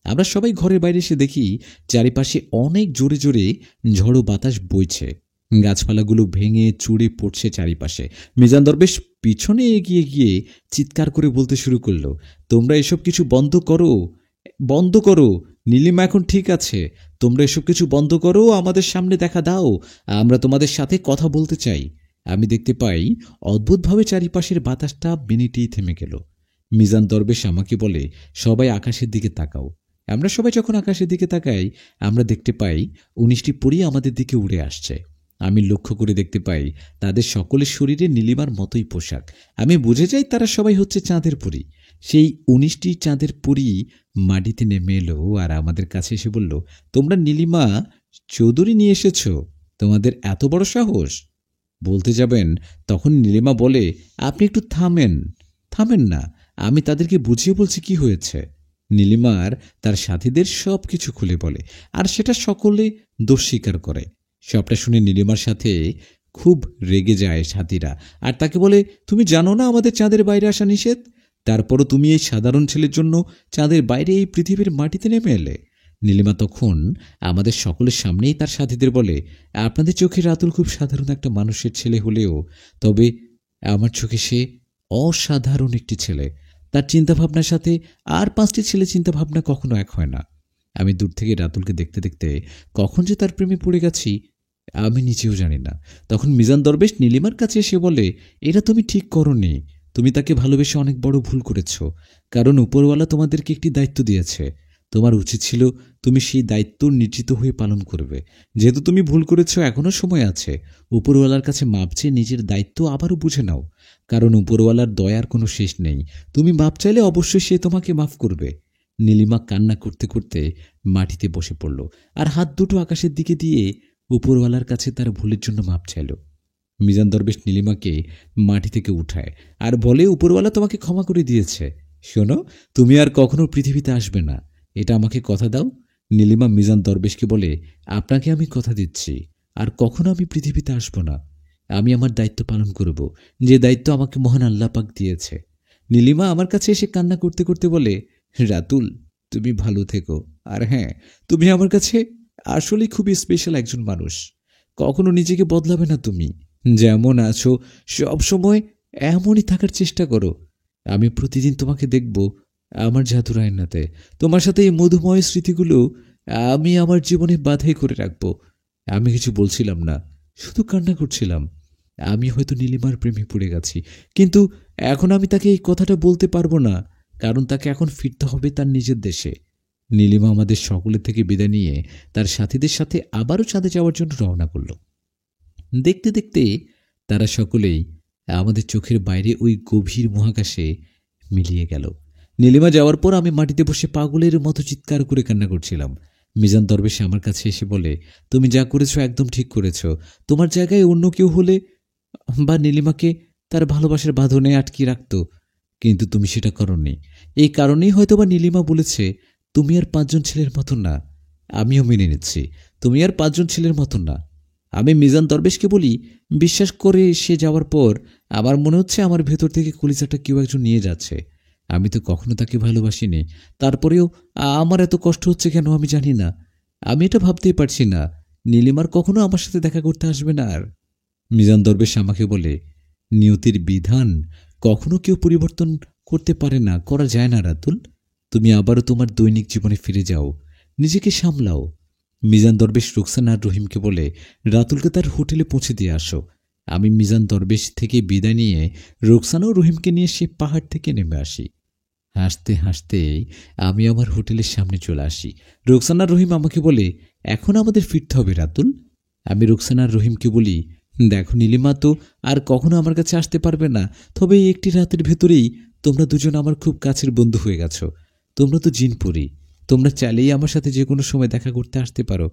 আমরা সবাই ঘরের বাইরে এসে দেখি চারিপাশে অনেক জোরে জোরে ঝড়ো বাতাস বইছে, গাছপালাগুলো ভেঙে চুড়ে পড়ছে চারিপাশে। মিজান দরবেশ পিছনে এগিয়ে গিয়ে চিৎকার করে বলতে শুরু করলো, তোমরা এসব কিছু বন্ধ করো, বন্ধ করো। নীলিমা এখন ঠিক আছে, তোমরা এসব কিছু বন্ধ করো, আমাদের সামনে দেখা দাও, আমরা তোমাদের সাথে কথা বলতে চাই। আমি দেখতে পাই অদ্ভুতভাবে চারিপাশের বাতাসটা মিনিটেই থেমে গেল। মিজান দরবেশ আমাকে বলে, সবাই আকাশের দিকে তাকাও। আমরা সবাই যখন আকাশের দিকে তাকাই, আমরা দেখতে পাই 19টি পরী আমাদের দিকে উড়ে আসছে। আমি লক্ষ্য করে দেখতে পাই তাদের সকলের শরীরে নীলিমার মতোই পোশাক। আমি বুঝে যাই তারা সবাই হচ্ছে চাঁদের পরী। সেই 19টি চাঁদের পরী মাটিতে নেমে এলো আর আমাদের কাছে এসে বলল, তোমরা নীলিমা চৌধুরী নিয়ে এসেছ, তোমাদের এত বড় সাহস? বলতে যাবেন, তখন নীলিমা বলে, আপনি একটু থামেন, থামেন না, আমি তাদেরকে বুঝিয়ে বলছি কি হয়েছে। নীলিমার তার সাথীদের সব কিছু খুলে বলে আর সেটা সকলে দোষ স্বীকার করে। সবটা শুনে নীলিমার সাথে খুব রেগে যায় সাথীরা আর তাকে বলে, তুমি জানো না আমাদের চাঁদের বাইরে আসা নিষেধ, তারপরও তুমি এই সাধারণ ছেলের জন্য চাঁদের বাইরে এই পৃথিবীর মাটিতে নেমে এলে। নীলিমা তখন আমাদের সকলের সামনেই তার সাথীদের বলে, আপনাদের চোখে রাতুল খুব সাধারণ একটা মানুষের ছেলে হলেও তবে আমার চোখে সে অসাধারণ একটি ছেলে। তার চিন্তাভাবনার সাথে আর 5টি ছেলে চিন্তাভাবনা কখনো এক হয় না। আমি দূর থেকে রাতুলকে দেখতে দেখতে কখন যে তার প্রেমে পড়ে গেছি আমি নিজেও জানি না। তখন মিজান দরবেশ নীলিমার কাছে এসে বলে, এটা তুমি ঠিক করোনি, তুমি তাকে ভালোবেসে অনেক বড় ভুল করেছ, কারণ উপরওয়ালা তোমাদেরকে একটি দায়িত্ব দিয়েছে। তোমার উচিত ছিল তুমি সেই দায়িত্ব নিশ্চিত হয়ে পালন করবে। যেহেতু তুমি ভুল করেছ, এখনও সময় আছে, উপরওয়ালার কাছে মাপ চেয়ে নিজের দায়িত্ব আবারও বুঝে নাও, কারণ উপরওয়ালার দয়ার কোনো শেষ নেই। তুমি মাপ চাইলে অবশ্যই সে তোমাকে মাফ করবে। নীলিমা কান্না করতে করতে মাটিতে বসে পড়ল আর হাত দুটো আকাশের দিকে দিয়ে উপরওয়ালার কাছে তার ভুলের জন্য মাপ চাইল। মিজান দরবেশ নীলিমাকে মাটি থেকে উঠায় আর বলে, উপরওয়ালা তোমাকে ক্ষমা করে দিয়েছে, শোনো, তুমি আর কখনো পৃথিবীতে আসবে না, এটা আমাকে কথা দাও। নীলিমা মিজান দরবেশকে বলে, আপনাকে আমি কথা দিচ্ছি আর কখনো আমি পৃথিবীতে আসব না, আমি আমার দায়িত্ব পালন করব, যে দায়িত্ব আমাকে মহান আল্লাহ পাক দিয়েছে। নীলিমা আমার কাছে এসে কান্না করতে করতে বলে, রাতুল তুমি ভালো থেকো, আর হ্যাঁ, তুমি আমার কাছে আসলে খুবই স্পেশাল একজন মানুষ, কখনো নিজেকে বদলাবে না, তুমি যেমন আছো সব সময় এমনই থাকার চেষ্টা করো। আমি প্রতিদিন তোমাকে দেখব আমার জাদুর আয়নাতে, তোমার সাথে এই মধুময় স্মৃতিগুলো আমি আমার জীবনে বাধাই করে রাখবো। আমি কিছু বলছিলাম না, শুধু কান্না করছিলাম। আমি হয়তো নীলিমার প্রেমে পড়ে গেছি, কিন্তু এখন আমি তাকে এই কথাটা বলতে পারবো না, কারণ তাকে এখন ফিরতে হবে তার নিজের দেশে। নীলিমা আমাদের সকলের থেকে বিদায় নিয়ে তার সাথীদের সাথে আবারও চাঁদে যাওয়ার জন্য রওনা করল। দেখতে দেখতে তারা সকলেই আমাদের চোখের বাইরে ওই গভীর মহাকাশে মিলিয়ে গেল। নীলিমা যাওয়ার পর আমি মাটিতে বসে পাগলের মতো চিৎকার করে কান্না করছিলাম। মিজান দরবেশ আমার কাছে এসে বলে, তুমি যা করেছো একদম ঠিক করেছো। তোমার জায়গায় অন্য কেউ হলে বা নীলিমাকে তার ভালোবাসার বাঁধনে আটকে রাখত, কিন্তু তুমি সেটা করনি। এই কারণেই হয়তোবা নীলিমা বলেছে তুমি আর 5জন ছেলের মতন না। আমিও মেনে নিচ্ছি তুমি আর 5জন ছেলের মতন না। আমি মিজান দরবেশকে বলি, বিশ্বাস করে সে যাওয়ার পর আমার মনে হচ্ছে আমার ভেতর থেকে কলিজাটা কেউ একজন নিয়ে যাচ্ছে। আমি তো কখনো তাকে ভালোবাসিনি, তারপরেও আমার এত কষ্ট হচ্ছে কেন আমি জানি না। আমি এটা ভাবতেই পারছি না নীলিমার কখনো আমার সাথে দেখা করতে আসবে না আর। মিজান দরবেশ আমাকে বলে, নিয়তির বিধান কখনো কেউ পরিবর্তন করতে পারে না, করা যায় না রাতুল। তুমি আবারও তোমার দৈনিক জীবনে ফিরে যাও, নিজেকে সামলাও। মিজান দরবেশ রুকসানা আর রহিমকে বলে, রাতুলকে তার হোটেলে পৌঁছে দিয়ে আসো। আমি মিজান দরবেশ থেকে বিদায় নিয়ে রুকসানা ও রহিমকে নিয়ে সে পাহাড় থেকে নেমে আসি। হাসতে হাসতে আমি আমার হোটেলের সামনে চলে আসি। রুকসানা রহিম আমাকে বলে, এখন আমাদের ফিরতে হবে রাতুল। আমি রুকসানা রহিমকে বলি, দেখো নীলিমা তো আর কখনো আমার কাছে আসতে পারবে না, তবে এই একটি রাতের ভেতরেই তোমরা দুজন আমার খুব কাছের বন্ধু হয়ে গেছো। তোমরা তো জিনপুরি, তোমরা চাইলেই আমার সাথে যে কোনো সময় দেখা করতে আসতে পারো।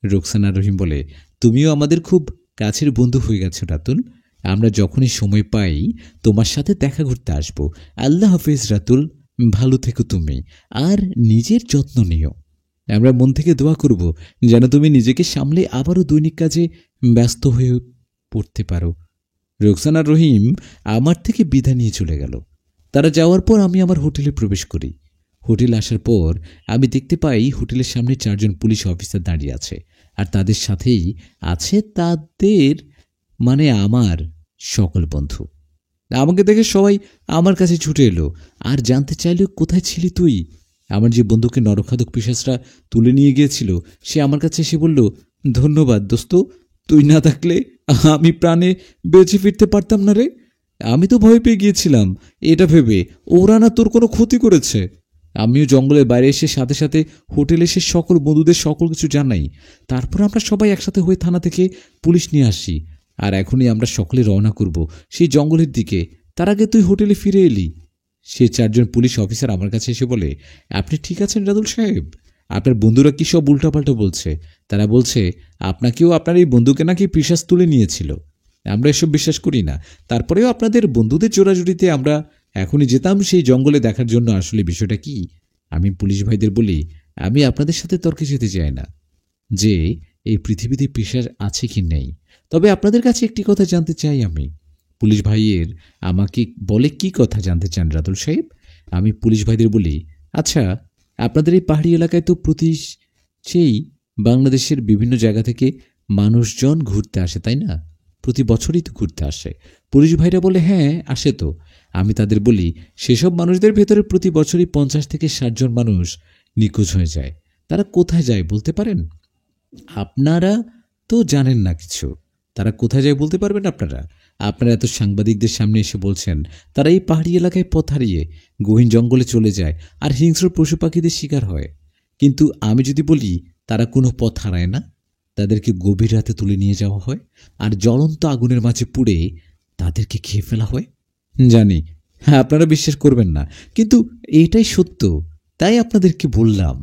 রুকসানা রহিম বলে, তুমিও আমাদের খুব কাছের বন্ধু হয়ে গেছো রাতুল। আমরা যখনই সময় পাই তোমার সাথে দেখা করতে আসবো। আল্লাহ হাফিজ রাতুল, ভালো থেকো তুমি, আর নিজের যত্ন নিও। আমরা মন থেকে দোয়া করব যেন তুমি নিজেকে সামলে আবারও দৈনিক কাজে ব্যস্ত হয়ে পড়তে পারো। রুকসানা রহিম আমার থেকে বিদায় নিয়ে চলে গেল। তারা যাওয়ার পর আমি আমার হোটেলে প্রবেশ করি। হোটেলে আসার পর আমি দেখতে পাই হোটেলের সামনে 4জন পুলিশ অফিসার দাঁড়িয়ে আছে, আর তাদের সাথেই আছে তাদের মানে আমার সকল বন্ধু। আমাকে দেখে সবাই আমার কাছে ছুটে এলো আর জানতে চাইল, কোথায় ছিলি তুই? আমার যে বন্ধুকে নরখাদক পিশাচরা তুলে নিয়ে গিয়েছিল সে আমার কাছে এসে বলল, ধন্যবাদ দোস্ত, তুই না থাকলে আমি প্রাণে বেঁচে ফিরতে পারতাম না রে। আমি তো ভয় পেয়ে গিয়েছিলাম এটা ভেবে ওরা না তোর কোনো ক্ষতি করেছে। আমিও জঙ্গলের বাইরে এসে সাথে সাথে হোটেলে এসে সকল বন্ধুদের সকল কিছু জানাই। তারপর আমরা সবাই একসাথে হয়ে থানা থেকে পুলিশ নিয়ে আসি, আর এখনই আমরা সকলে রওনা করব সেই জঙ্গলের দিকে। তার আগে তুই হোটেলে ফিরে এলি। সে 4জন পুলিশ অফিসার আমার কাছে এসে বলে, আপনি ঠিক আছেন রাতুল সাহেব? আপনার বন্ধুরা কি সব উল্টাপাল্টা বলছে? তারা বলছে আপনাকেও আপনার এই বন্ধুকে নাকি পিশাচ তুলে নিয়েছিল। আমরা এসব বিশ্বাস করি না, তারপরেও আপনাদের বন্ধুদের জোড়াজুড়িতে আমরা এখনই যেতাম সেই জঙ্গলে দেখার জন্য। আসলে বিষয়টা কি? আমি পুলিশ ভাইদের বলি, আমি আপনাদের সাথে তর্কে যেতে চাই না যে এই পৃথিবীতে পিশাচ আছে কি নেই, তবে আপনাদের কাছে একটি কথা জানতে চাই আমি। পুলিশ ভাইয়ের আমাকে বলে, কি কথা জানতে চান রাতুল সাহেব? আমি পুলিশ ভাইদের বলি, আচ্ছা আপনাদের এই পাহাড়ি এলাকায় তো সেই বাংলাদেশের বিভিন্ন জায়গা থেকে মানুষজন ঘুরতে আসে তাই না? প্রতি বছরই তো ঘুরতে আসে। পুলিশ ভাইরা বলে, হ্যাঁ আসে তো। আমি তাদের বলি, সেসব মানুষদের ভেতরে প্রতি বছরই 50 থেকে 60 জন মানুষ নিখোঁজ হয়ে যায়। তারা কোথায় যায় বলতে পারেন? আপনারা তো জানেন না কিছু। তারা কোথায় যায় বলতে পারবেন আপনারা? আপনারা এত সাংবাদিকদের সামনে এসে বলছেন তারা এই পাহাড়ি এলাকায় পথ হারিয়ে গহীন জঙ্গলে চলে যায় আর হিংস্র পশু পাখিদের শিকার হয়। কিন্তু আমি যদি বলি তারা কোনো পথ হারায় না, তাদেরকে গভীর রাতে তুলে নিয়ে যাওয়া হয় আর জ্বলন্ত আগুনের মাঝে পুড়ে তাদেরকে খেয়ে ফেলা হয়। জানি হ্যাঁ আপনারা বিশ্বাস করবেন না, কিন্তু এটাই সত্য, তাই আপনাদেরকে বললাম।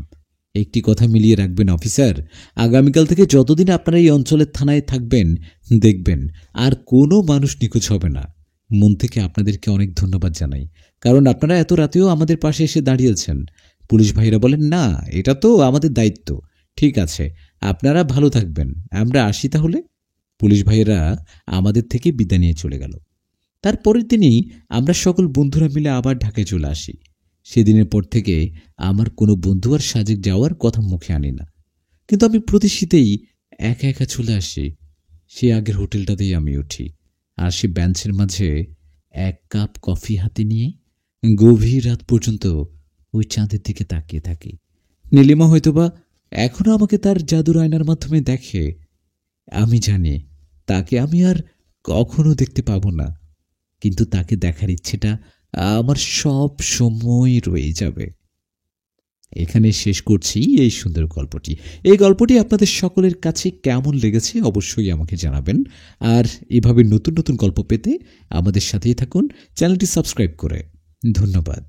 একটি কথা মিলিয়ে রাখবেন অফিসার, আগামীকাল থেকে যতদিন আপনারা এই অঞ্চলের থানায় থাকবেন দেখবেন আর কোনো মানুষ নিখোঁজ হবে না। মন থেকে আপনাদেরকে অনেক ধন্যবাদ জানাই, কারণ আপনারা এত রাতেও আমাদের পাশে এসে দাঁড়িয়েছেন। পুলিশ ভাইরা বলেন, না এটা তো আমাদের দায়িত্ব। ঠিক আছে, আপনারা ভালো থাকবেন, আমরা আসি তাহলে। পুলিশ ভাইয়েরা আমাদের থেকে বিদায় নিয়ে চলে গেল। তারপরের দিনই আমরা সকল বন্ধুরা মিলে আবার ঢাকায় চলে আসি। সেদিনের পর থেকে আমার কোনো বন্ধু আর সাজেক যাওয়ার কথা মুখে আনি না, কিন্তু আমি প্রতি শীতেই একা একা চলে আসি। সে আগের হোটেলটাতেই আমি উঠি আর সে বেঞ্চের মাঝে 1 কাপ কফি হাতে নিয়ে গভীর রাত পর্যন্ত ওই চাঁদের দিকে তাকিয়ে থাকি। নীলিমা হয়তোবা এখনো আমাকে তার জাদুর আয়নার মাধ্যমে দেখে। আমি জানি তাকে আমি আর কখনো দেখতে পাবো না, কিন্তু তাকে দেখার ইচ্ছেটা আমার সব সময় রয়ে যাবে। এখানে শেষ করছি এই সুন্দর গল্পটি। এই গল্পটি আপনাদের সকলের কাছে কেমন লেগেছে অবশ্যই আমাকে জানাবেন, আর এভাবে নতুন নতুন গল্প পেতে আমাদের সাথেই থাকুন চ্যানেলটি সাবস্ক্রাইব করে। ধন্যবাদ।